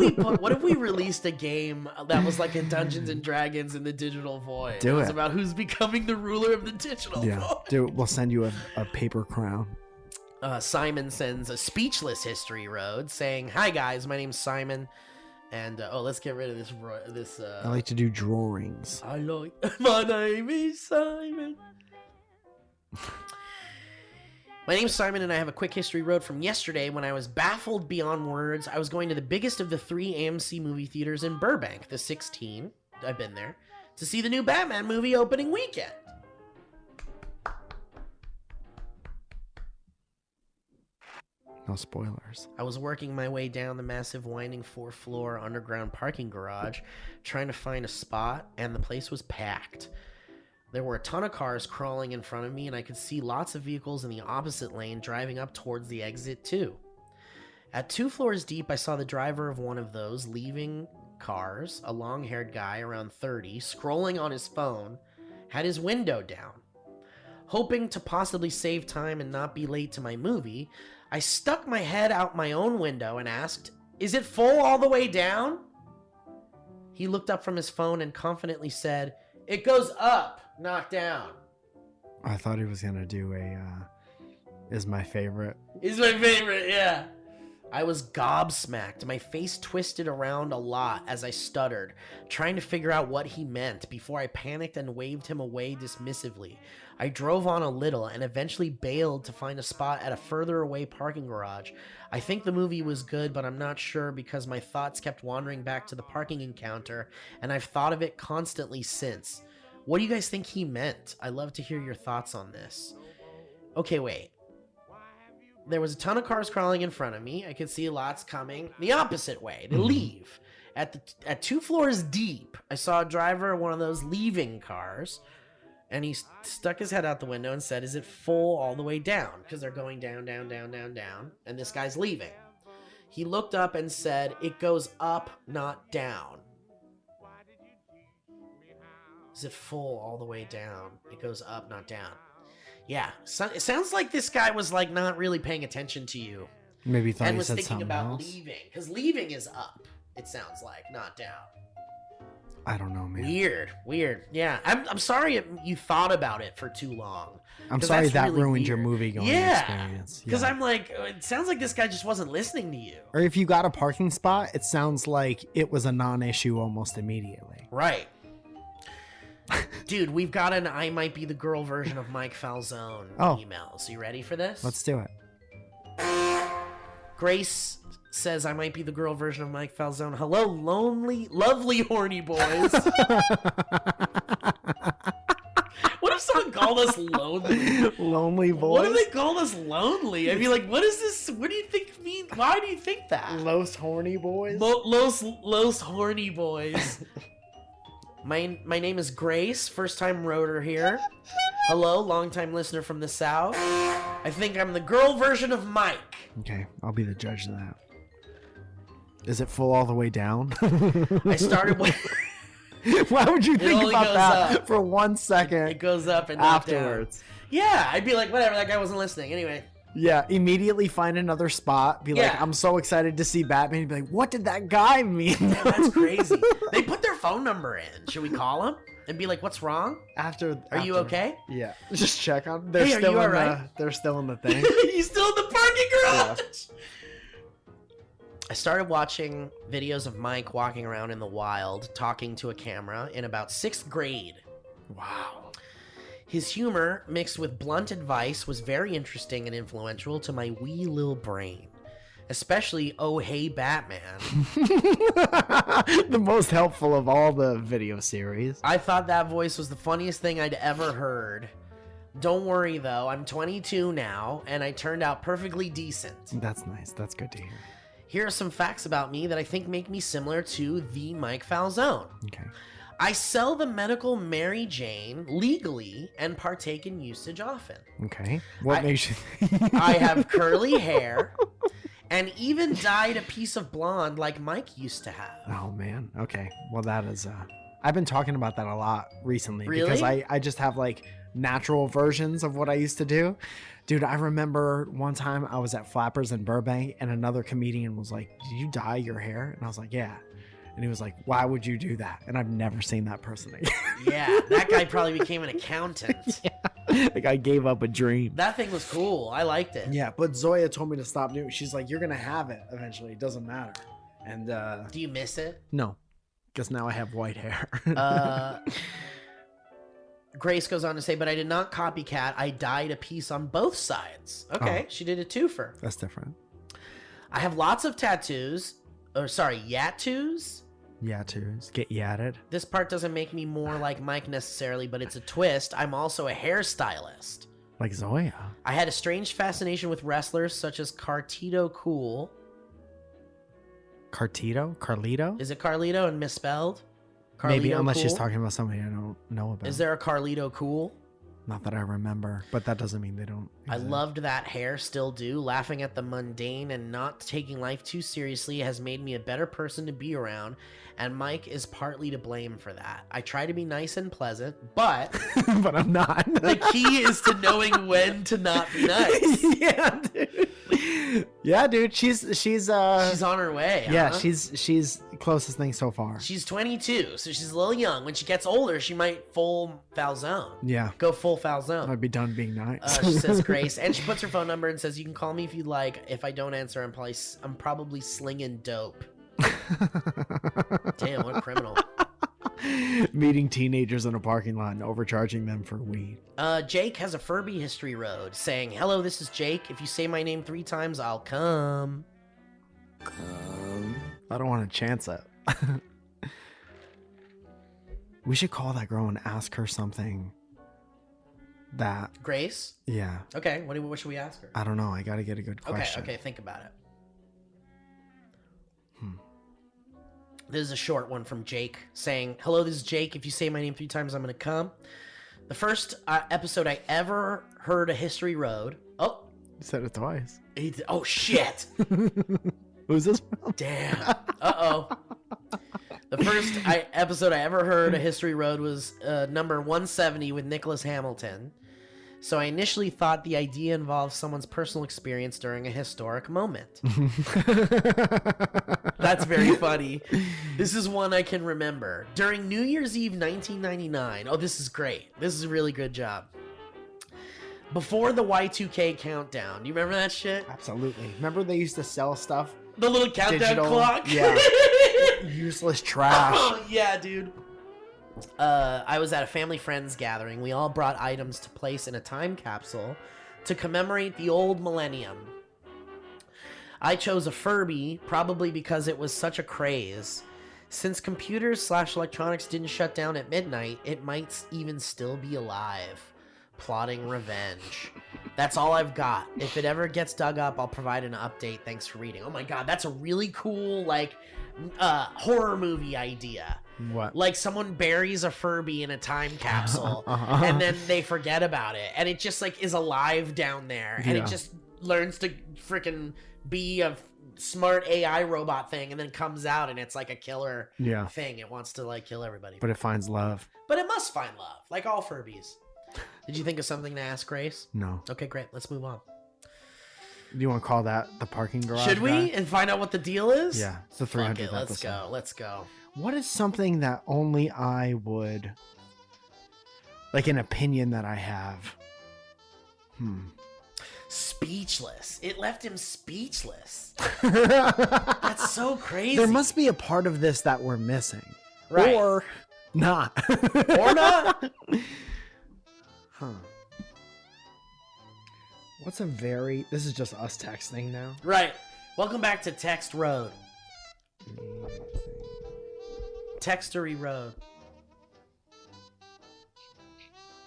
we released a game that was like a Dungeons and Dragons in the digital void? Do It was it. about who's becoming the ruler of the digital void. Dude, we'll send you a paper crown. Simon sends a speechless history road saying, "Hi guys, my name's Simon, and let's get rid of this. I like to do drawings. My name is Simon." My name's Simon, and I have a quick history road from yesterday when I was baffled beyond words. I was going to the biggest of the 3 AMC movie theaters in Burbank, the 16. I've been there to see the new Batman movie opening weekend. No spoilers. I was working my way down the massive winding 4-floor underground parking garage, trying to find a spot, and the place was packed. There were a ton of cars crawling in front of me, and I could see lots of vehicles in the opposite lane driving up towards the exit too. At 2 floors deep, I saw the driver of one of those leaving cars, a long-haired guy around 30, scrolling on his phone, had his window down. Hoping to possibly save time and not be late to my movie, I stuck my head out my own window and asked, "Is it full all the way down?" He looked up from his phone and confidently said, "It goes up, not down." I thought he was gonna do is my favorite. Is my favorite, yeah. I was gobsmacked. My face twisted around a lot as I stuttered, trying to figure out what he meant before I panicked and waved him away dismissively. I drove on a little and eventually bailed to find a spot at a further away parking garage. I think the movie was good, but I'm not sure because my thoughts kept wandering back to the parking encounter, and I've thought of it constantly since. What do you guys think he meant? I'd love to hear your thoughts on this. Okay, wait. There was a ton of cars crawling in front of me. I could see lots coming the opposite way to leave. At 2 floors deep, I saw a driver of one of those leaving cars, and he stuck his head out the window and said, "Is it full all the way down?" Because they're going down, down, down, down, down, and this guy's leaving. He looked up and said, "It goes up, not down." Is it full all the way down? It goes up, not down. Yeah, so it sounds like this guy was like not really paying attention to you. Maybe thought and he was said thinking something about else. leaving, because leaving is up. It sounds like, not down. I don't know, man. Weird. Yeah, I'm sorry you thought about it for too long. I'm sorry that's that really ruined your weird. movie going experience. Because Yeah. I'm like, it sounds like this guy just wasn't listening to you. Or if you got a parking spot, it sounds like it was a non-issue almost immediately. Right. Dude, we've got an I Might Be the Girl version of Mike Falzone email. So you ready for this? Let's do it. Grace says, "I might be the girl version of Mike Falzone. Hello, lovely horny boys." What if someone called us lonely? Lonely boys? What if they called us lonely? I'd be like, what is this? What do you think mean? Why do you think that? Los horny boys? Los horny boys. My name is Grace, first time rotor here. Hello, long time listener from the South. I think I'm the girl version of Mike. Okay, I'll be the judge of that. Is it full all the way down? I started with... Why would you think only about goes that up. for 1 second? It goes up and not afterwards. down. Yeah, I'd be like, whatever, that guy wasn't listening. Anyway, Yeah, immediately find another spot. Be like, Yeah. I'm so excited to see Batman. Be like, what did that guy mean? Damn, that's crazy. They put their phone number in. Should we call them and be like, "What's wrong? Are you okay?" Yeah, just check on. They're Hey, are still you in alright? They're still in the thing. You still in the parking garage? I started watching videos of Mike walking around in the wild, talking to a camera in about 6th grade. Wow. His humor, mixed with blunt advice, was very interesting and influential to my wee little brain. Especially, "Oh hey Batman." The most helpful of all the video series. I thought that voice was the funniest thing I'd ever heard. Don't worry though, I'm 22 now, and I turned out perfectly decent. That's nice. That's good to hear. Here are some facts about me that I think make me similar to the Mike Falzone. Okay. I sell the medical Mary Jane legally and partake in usage often. Okay. What makes you? I have curly hair and even dyed a piece of blonde like Mike used to have. Oh man. Okay. Well, that is. I've been talking about that a lot recently because Really? I just have like natural versions of what I used to do. Dude, I remember one time I was at Flappers in Burbank and another comedian was like, "Did you dye your hair?" And I was like, "Yeah." And he was like, "Why would you do that?" And I've never seen that person again. Yeah, that guy probably became an accountant. Like I gave up a dream. That thing was cool. I liked it. Yeah, but Zoya told me to stop doing it. She's like, "You're gonna have it eventually. It doesn't matter." And Do you miss it? no, because now I have white hair. Grace goes on to say, "But I did not copycat. I dyed a piece on both sides." Okay, she did a twofer. That's different. I have lots of tattoos. Or sorry, yattoos? Yeah, too. Get yatted. This part doesn't make me more like Mike necessarily, but it's a twist. I'm also a hairstylist. Like Zoya. I had a strange fascination with wrestlers such as Cartito Cool. Carlito? Is it Carlito and misspelled? Maybe, Carlito unless she's Cool? talking about somebody I don't know about. Is there a Carlito Cool? Not that I remember, but that doesn't mean they don't I exist. loved that hair, still do. Laughing at the mundane and not taking life too seriously has made me a better person to be around, and Mike is partly to blame for that. I try to be nice and pleasant, but but I'm not. the key is to knowing when to not be nice. Yeah, dude. Yeah, dude. She's She's on her way. yeah, huh? she's closest thing so far. She's 22, so she's a little young. When she gets older, she might full Falzone. Yeah. Go full Falzone. I'd be done being nice. She says Grace, and she puts her phone number and says, "You can call me if you'd like. If I don't answer, I'm probably slinging dope." Damn, what a criminal. Meeting teenagers in a parking lot and overcharging them for weed. Jake has a Furby history road saying, "Hello, this is Jake. If you say my name 3 times, I'll come." I don't want to chance it. We should call that girl and ask her something that, Grace? yeah, Okay, what should we ask her? I don't know. I got to get a good question. Okay, think about it. This is a short one from Jake saying, "Hello, this is Jake. If you say my name 3 times, I'm going to come." The first episode I ever heard a history road. Oh, You said it twice. oh shit. Who's this from? Damn. Uh-oh. The first episode I ever heard a history road was number 170 with Nicholas Hamilton. So I initially thought the idea involved someone's personal experience during a historic moment. That's very funny. This is one I can remember. During New Year's Eve 1999. Oh, this is great. This is a really good job. Before the Y2K countdown. Do you remember that shit? Absolutely. Remember they used to sell stuff? The little countdown Digital, clock? yeah. Useless trash. Oh, yeah, dude. I was at a family friends gathering. We all brought items to place in a time capsule to commemorate the old millennium. I chose a Furby, probably because it was such a craze. Since computers/electronics didn't shut down at midnight, it might even still be alive, plotting revenge. That's all I've got. If it ever gets dug up, I'll provide an update. Thanks for reading. Oh my god, that's a really cool, like, horror movie idea. What? Like someone buries a Furby in a time capsule and then they forget about it and it just like is alive down there and Yeah. it just learns to freaking be a smart AI robot thing and then comes out and it's like a killer Yeah. thing. It wants to like kill everybody. But it finds love. But it must find love, like all Furbies. Did you think of something to ask Grace? No. Okay, great. Let's move on. Do you want to call that the parking garage? Should we? guy? And find out what the deal is? Yeah, it's the Fuck 300th it, let's episode. go. Let's go. What is something that only I would, like an opinion that I have? Speechless. It left him speechless. That's so crazy. There must be a part of this that we're missing. Right. Or not. Or not. Huh. What's a this is just us texting now. Right. Welcome back to Text Road. Textery Road.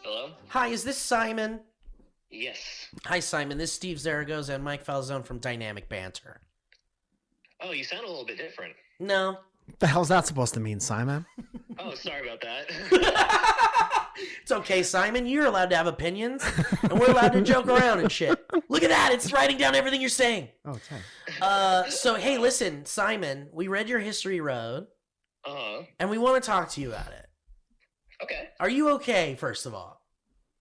Hello? Hi, is this Simon? Yes. Hi, Simon. This is Steve Zaragoza and Mike Falzone from Dynamic Banter. Oh, you sound a little bit different. No. The hell's that supposed to mean, Simon? Oh, sorry about that. It's okay, Simon. You're allowed to have opinions, and we're allowed to joke around and shit. Look at that. It's writing down everything you're saying. Oh, okay. So, hey, listen, Simon. We read your History Road, and we want to talk to you about it. Okay. Are you okay, first of all?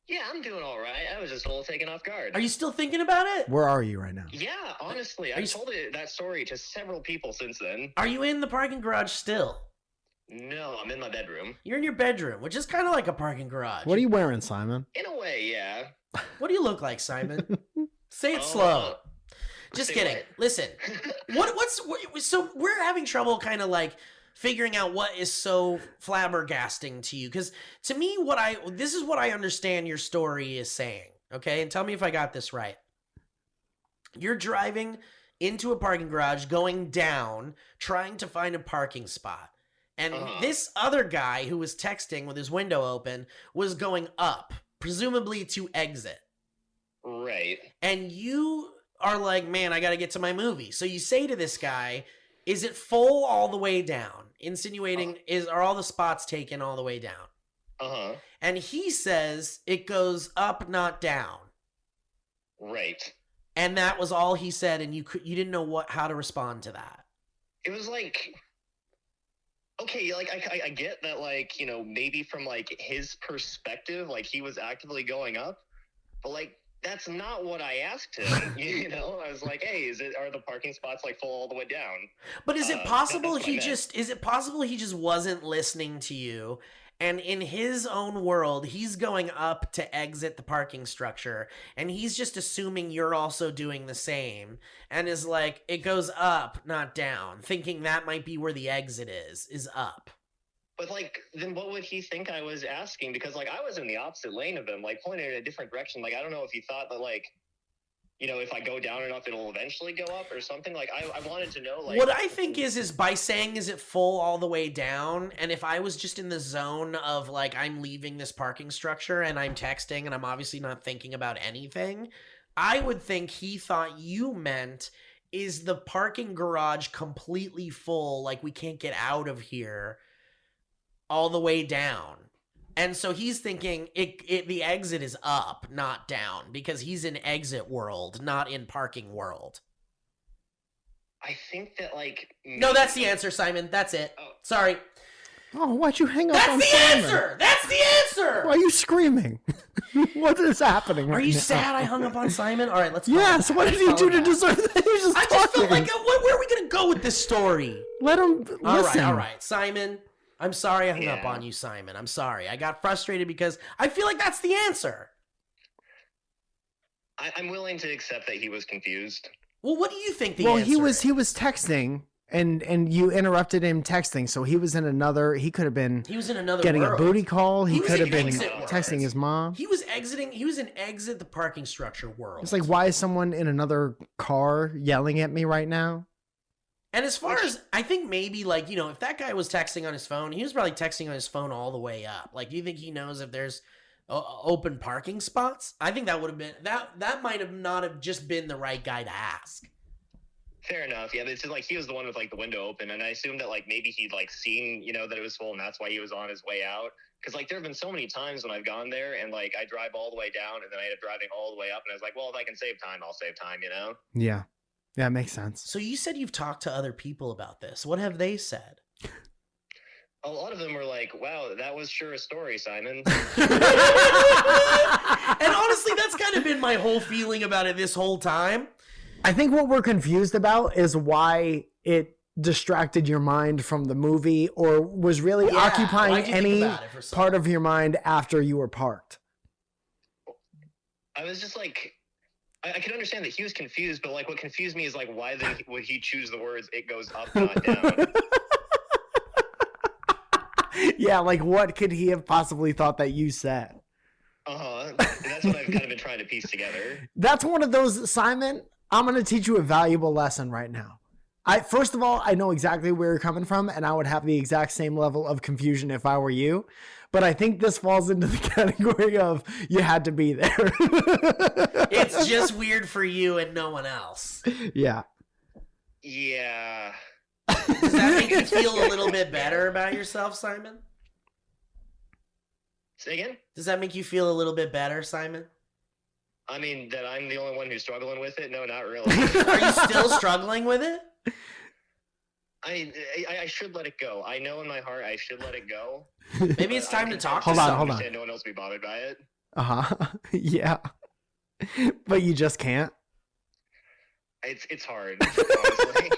Yeah, I'm doing all right. I was just a little taken off guard. Are you still thinking about it? Where are you right now? Yeah, honestly, I've told that story to several people since then. Are you in the parking garage still? No, I'm in my bedroom. You're in your bedroom, which is kind of like a parking garage. What are you wearing, Simon? In a way, yeah. What do you look like, Simon? Say it Oh, slow. Just say kidding. what? Listen, so we're having trouble kind of like figuring out what is so flabbergasting to you, because to me, this is what I understand your story is saying. Okay, and tell me if I got this right. You're driving into a parking garage, going down, trying to find a parking spot. And this other guy who was texting with his window open was going up, presumably to exit. Right. And you are like, man, I got to get to my movie. So you say to this guy, is it full all the way down? Insinuating, are all the spots taken all the way down? And he says it goes up, not down. Right. And that was all he said, and you didn't know how to respond to that. It was like, okay, like I get that, like, you know, maybe from like his perspective, like he was actively going up, but like that's not what I asked him. You know, I was like, hey, are the parking spots like full all the way down? But is it possible he just wasn't listening to you? And in his own world, he's going up to exit the parking structure, and he's just assuming you're also doing the same, and is like, it goes up, not down, thinking that might be where the exit is up. But like, then what would he think I was asking? Because like, I was in the opposite lane of him, like pointed in a different direction. Like, I don't know if he thought that, like, you know, if I go down enough, it'll eventually go up or something. Like, I wanted to know, like... What I think is by saying, is it full all the way down? And if I was just in the zone of, like, I'm leaving this parking structure and I'm texting and I'm obviously not thinking about anything, I would think he thought you meant, is the parking garage completely full, like we can't get out of here all the way down? And so he's thinking the exit is up, not down, because he's in exit world, not in parking world. I think that, like... No, that's the answer, Simon. That's it. Oh. Sorry. Oh, why'd you hang up That's on the Simon? answer! That's the answer! Why are you screaming? What is happening right Are you now? sad I hung up on Simon? All right, let's call Yes, him what back. did he Let's do call to him back. deserve that? He was just I just felt talking. like, where are we going to go with this story? Let him listen. All right, Simon. I'm sorry I hung up on you, Simon. I'm sorry. I got frustrated because I feel like that's the answer. I'm willing to accept that he was confused. Well, what do you think the answer is? he was texting and you interrupted him texting, so he was in another. He could have been. He was in another getting world. a booty call. He He was could have in been exit world. texting his mom. He was exiting. He was in exit the parking structure world. It's like, why is someone in another car yelling at me right now? And as far as, I think maybe, like, you know, if that guy was texting on his phone, he was probably texting on his phone all the way up. Like, do you think he knows if there's open parking spots? I think that would have been, that might have not have just been the right guy to ask. Fair enough. Yeah, it's just like he was the one with like the window open, and I assumed that like maybe he'd like seen, you know, that it was full, and that's why he was on his way out. Because like there have been so many times when I've gone there, and like I drive all the way down, and then I end up driving all the way up, and I was like, well, if I can save time, I'll save time, you know? Yeah. Yeah, it makes sense. So you said you've talked to other people about this. What have they said? A lot of them were like, wow, that was sure a story, Simon. And honestly, that's kind of been my whole feeling about it this whole time. I think what we're confused about is why it distracted your mind from the movie or was really occupying any part of your mind after you were parked. I was just like, I can understand that he was confused, but like what confused me is like, why would he choose the words "it goes up, not down"? Yeah, like what could he have possibly thought that you said? That's what I've kind of been trying to piece together. That's one of those, Simon. I'm going to teach you a valuable lesson right now. First of all, I know exactly where you're coming from, and I would have the exact same level of confusion if I were you. But I think this falls into the category of you had to be there. It's just weird for you and no one else. Yeah. Yeah. Does that make you feel a little bit better about yourself, Simon? Say again? Does that make you feel a little bit better, Simon? I mean, that I'm the only one who's struggling with it? No, not really. Are you still struggling with it? I should let it go. I know in my heart I should let it go. Maybe it's time to talk to someone. Hold on. No one else will be bothered by it. Yeah. But you just can't. It's hard, honestly.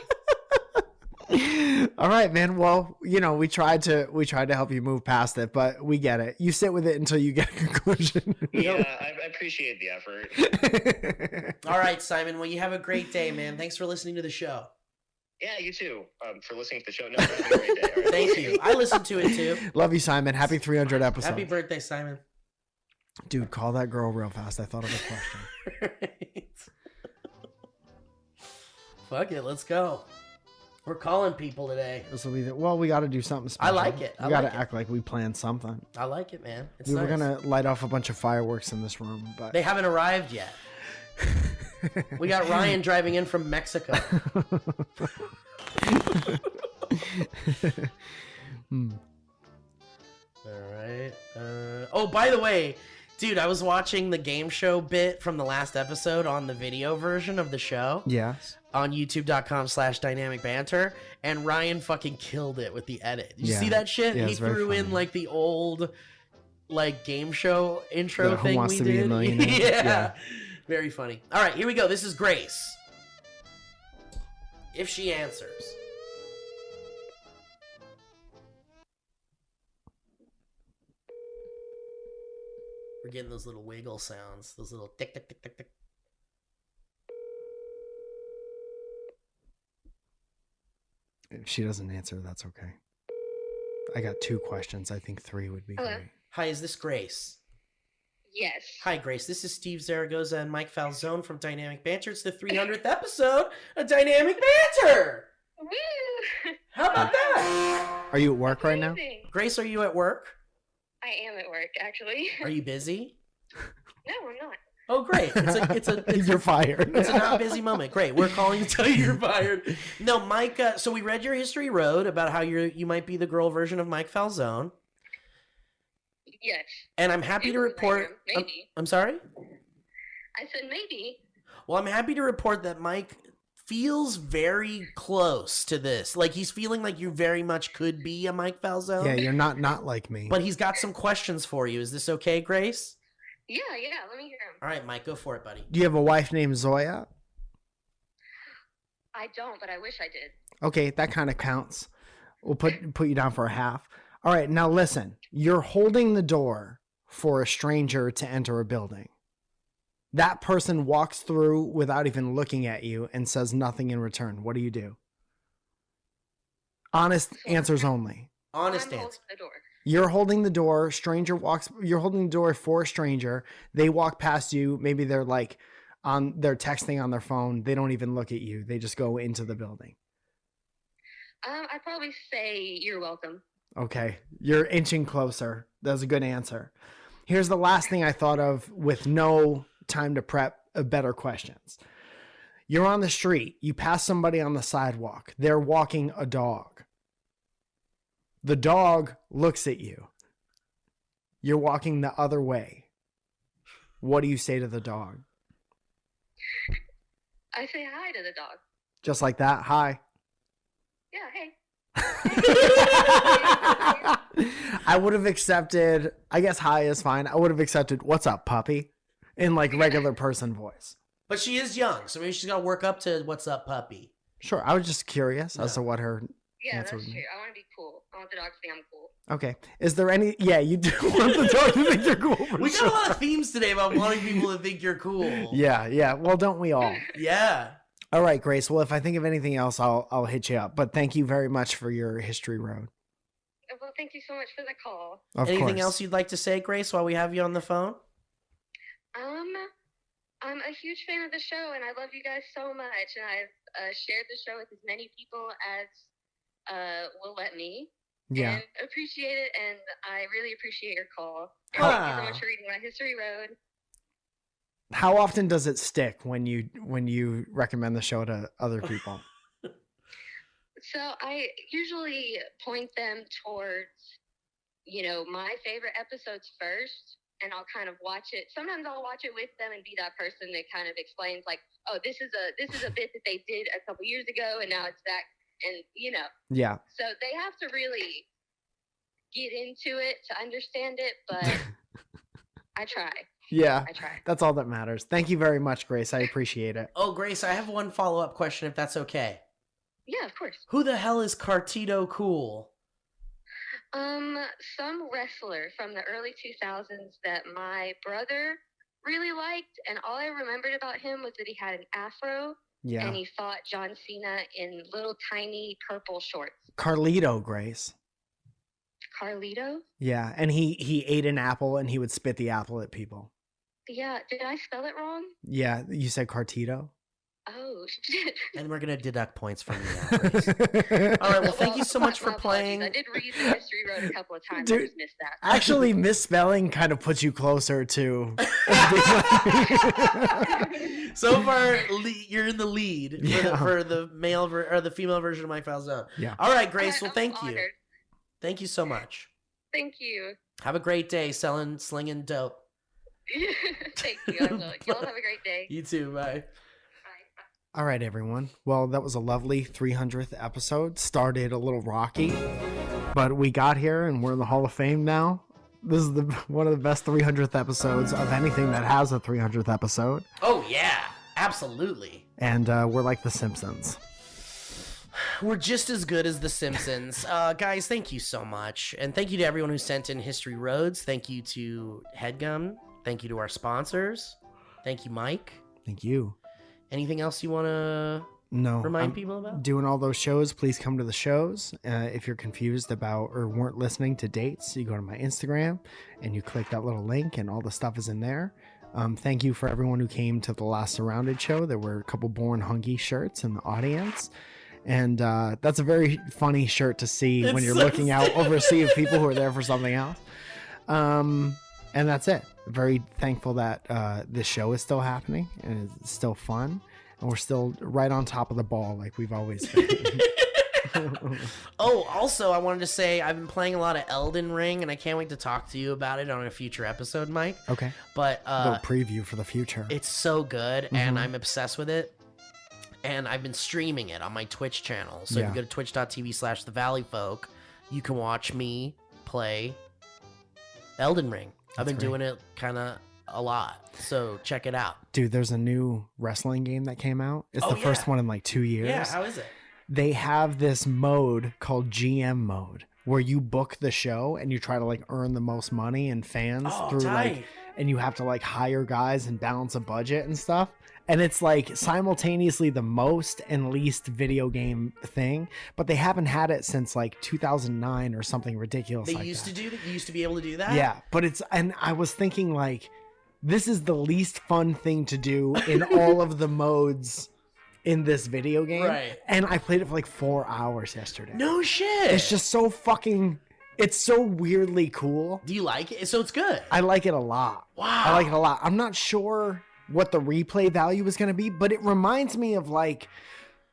All right, man. Well, you know, we tried to help you move past it, but we get it. You sit with it until you get a conclusion. Yeah, I appreciate the effort. All right, Simon. Well, you have a great day, man. Thanks for listening to the show. Yeah, you too. For listening to the show. No, have a great day. Right. Thank you. I listened to it too. Love you, Simon. Happy 300 episodes. Happy birthday, Simon. Dude, call that girl real fast. I thought of a question. Right. Fuck it. Let's go. We're calling people today. This will be well, we got to do something special. I like it. We got to act like we planned something. I like it, man. It's we nice. were going to light off a bunch of fireworks in this room, but they haven't arrived yet. We got Ryan driving in from Mexico. All right. Oh, by the way, dude, I was watching the game show bit from the last episode on the video version of the show. Yes. On youtube.com/Dynamic Banter, and Ryan fucking killed it with the edit. Did you see that shit? Yeah, he threw in like the old like game show intro Who thing Wants we to Be a did. Millionaire? Yeah. Very funny. All right, here we go. This is Grace. If she answers. We're getting those little wiggle sounds. Those little tick, tick, tick, tick, tick. If she doesn't answer, that's okay. I got 2 questions. I think 3 would be great. Hi, is this Grace? Yes. Hi, Grace. This is Steve Zaragoza and Mike Falzone from Dynamic Banter. It's the 300th episode of Dynamic Banter. Woo! How about that? Are you at work right now? Amazing. Grace, are you at work? I am at work, actually. Are you busy? No, I'm not. Oh, great. It's You're fired. It's a not busy moment. Great. We're calling to tell you you're fired. No, Mike, so we read your history road about how you might be the girl version of Mike Falzone. Yes. And I'm happy to report... Maybe. I'm sorry? I said maybe. Well, I'm happy to report that Mike feels very close to this. Like, he's feeling like you very much could be a Mike Falzone. Yeah, you're not like me. But he's got some questions for you. Is this okay, Grace? Yeah, let me hear him. All right, Mike, go for it, buddy. Do you have a wife named Zoya? I don't, but I wish I did. Okay, that kind of counts. We'll put you down for a half. All right, now listen. You're holding the door for a stranger to enter a building. That person walks through without even looking at you and says nothing in return. What do you do? Honest answers only. Honest I'm answer. holding the door. You're holding the door. You're holding the door for a stranger. They walk past you. Maybe they're they're texting on their phone. They don't even look at you. They just go into the building. I'd probably say you're welcome. Okay. You're inching closer. That's a good answer. Here's the last thing I thought of with no time to prep better questions. You're on the street. You pass somebody on the sidewalk. They're walking a dog. The dog looks at you. You're walking the other way. What do you say to the dog? I say hi to the dog. Just like that? Hi. Yeah, hey. I would have accepted, I guess hi is fine. I would have accepted, what's up, puppy? In like regular person voice. But she is young, so maybe she's got to work up to what's up, puppy. Sure. I was just curious as to what her Yeah, answer that's would true. be. I want to be cool. I want the dog to think I'm cool. Okay. Is there any? Yeah, you do want the dog to think you're cool. For We got sure. a lot of themes today about wanting people to think you're cool. Yeah. Well, don't we all? Yeah. All right, Grace. Well, if I think of anything else, I'll hit you up. But thank you very much for your history road. Well, thank you so much for the call. Of Anything course. else you'd like to say, Grace, while we have you on the phone? I'm a huge fan of the show, and I love you guys so much. And I've shared the show with as many people as will let me. Yeah. And appreciate it, and I really appreciate your call. And How- thank you so much for reading my history road. How often does it stick when you recommend the show to other people? So I usually point them towards, my favorite episodes first, and I'll kind of watch it. Sometimes I'll watch it with them and be that person that kind of explains, like, oh, this is a bit that they did a couple years ago, and now it's that, and Yeah. So they have to really get into it to understand it, but I try. Yeah. I try. That's all that matters. Thank you very much, Grace. I appreciate it. Oh, Grace, I have one follow-up question, if that's okay. Yeah, of course. Who the hell is Cartito Cool? Some wrestler from the early 2000s that my brother really liked, and all I remembered about him was that he had an afro, Yeah. and he fought John Cena in little tiny purple shorts. Carlito, Grace. Carlito? Yeah, and he ate an apple and he would spit the apple at people. Yeah, did I spell it wrong? Yeah, you said Cartito. Oh, shit. And we're going to deduct points from you now, Grace. All right, well, thank you so much for My apologies. playing. I did read the history road a couple of times. Dude, I just missed that. Actually, misspelling kind of puts you closer to. So far, you're in the lead Yeah. for the male or the female version of Mike Falzone. Yeah. All right, Grace. Well, I'm thank you. honored. Thank you so much. Thank you. Have a great day slinging dope. Thank you. I will. Y'all have a great day. You too. Bye. All right, everyone. Well, that was a lovely 300th episode. Started a little rocky, but we got here and we're in the Hall of Fame now. This is one of the best 300th episodes of anything that has a 300th episode. Oh, yeah. Absolutely. And we're like The Simpsons. We're just as good as The Simpsons. Guys, thank you so much. And thank you to everyone who sent in History Roads. Thank you to Headgum. Thank you to our sponsors. Thank you, Mike. Thank you. Anything else you want to remind people about? Doing all those shows, please come to the shows. If you're confused about or weren't listening to dates, you go to my Instagram and you click that little link and all the stuff is in there. Thank you for everyone who came to the last Surrounded show. There were a couple Born Hungy shirts in the audience. And that's a very funny shirt to see when you're looking out over a sea of people who are there for something else. And that's it. Very thankful that this show is still happening and it's still fun. And we're still right on top of the ball like we've always been. Oh, also, I wanted to say I've been playing a lot of Elden Ring, and I can't wait to talk to you about it on a future episode, Mike. Okay. But A little preview for the future. it's so good, and I'm obsessed with it. And I've been streaming it on my Twitch channel. So if Yeah. you go to twitch.tv/thevalleyfolk, you can watch me play Elden Ring. I've been That's doing it kind of a lot. So check it out. Dude, there's a new wrestling game that came out. It's the first one in like 2 years. Yeah, how is it? They have this mode called GM mode where you book the show and you try to like earn the most money and fans through like, and you have to like hire guys and balance a budget and stuff. And it's like simultaneously the most and least video game thing, but they haven't had it since like 2009 or something ridiculous. They like used that. to do that. You used to be able to do that. Yeah, but and I was thinking like, this is the least fun thing to do in all of the modes in this video game. Right. And I played it for like 4 hours yesterday. No shit. It's just so fucking, it's so weirdly cool. Do you like it? So it's good. I like it a lot. Wow. I like it a lot. I'm not sure what the replay value is going to be, but it reminds me of like,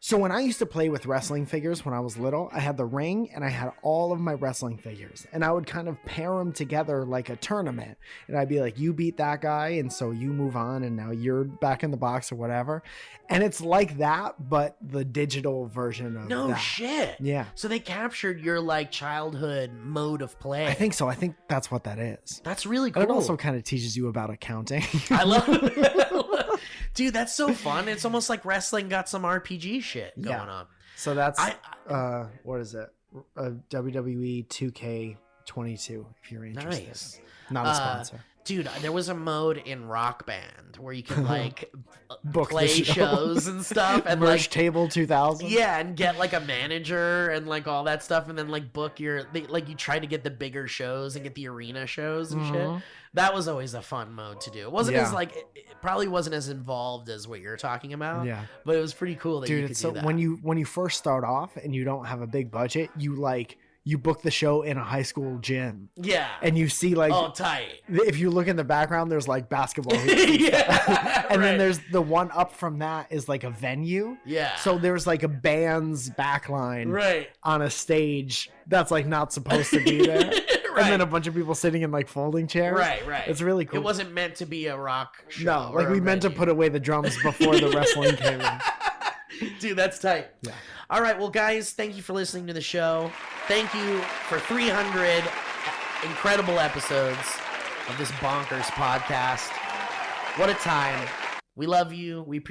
so when I used to play with wrestling figures when I was little, I had the ring and I had all of my wrestling figures and I would kind of pair them together like a tournament. And I'd be like, you beat that guy. And so you move on and now you're back in the box or whatever. And it's like that, but the digital version of No that. shit. Yeah. So they captured your like childhood mode of play. I think so. I think that's what that is. That's really And cool. it also kind of teaches you about accounting. I love it. Dude, that's so fun. It's almost like wrestling got some RPG shit going Yeah. on. So that's what is it? WWE 2K22 if you're interested. Nice. Not a sponsor. Dude, there was a mode in Rock Band where you could like Book the play show. shows and stuff and Merch like Table 2000. yeah, and get like a manager and like all that stuff, and then like book like you try to get the bigger shows and get the arena shows and shit. That was always a fun mode to do. It wasn't as like it probably wasn't as involved as what you're talking about. Yeah. But it was pretty cool that you could do that. when you first start off and you don't have a big budget, you book the show in a high school gym. Yeah. And you see like tight. If you look in the background, there's like basketball hoops. Yeah. And then there's the one up from that is like a venue. Yeah. So there's like a band's backline on a stage that's like not supposed to be there. And then a bunch of people sitting in like folding chairs. Right. It's really cool. It wasn't meant to be a rock show. No, like we meant to put away the drums before the wrestling came in. Dude, that's tight. Yeah. All right, well, guys, thank you for listening to the show. Thank you for 300 incredible episodes of this bonkers podcast. What a time. We love you. We appreciate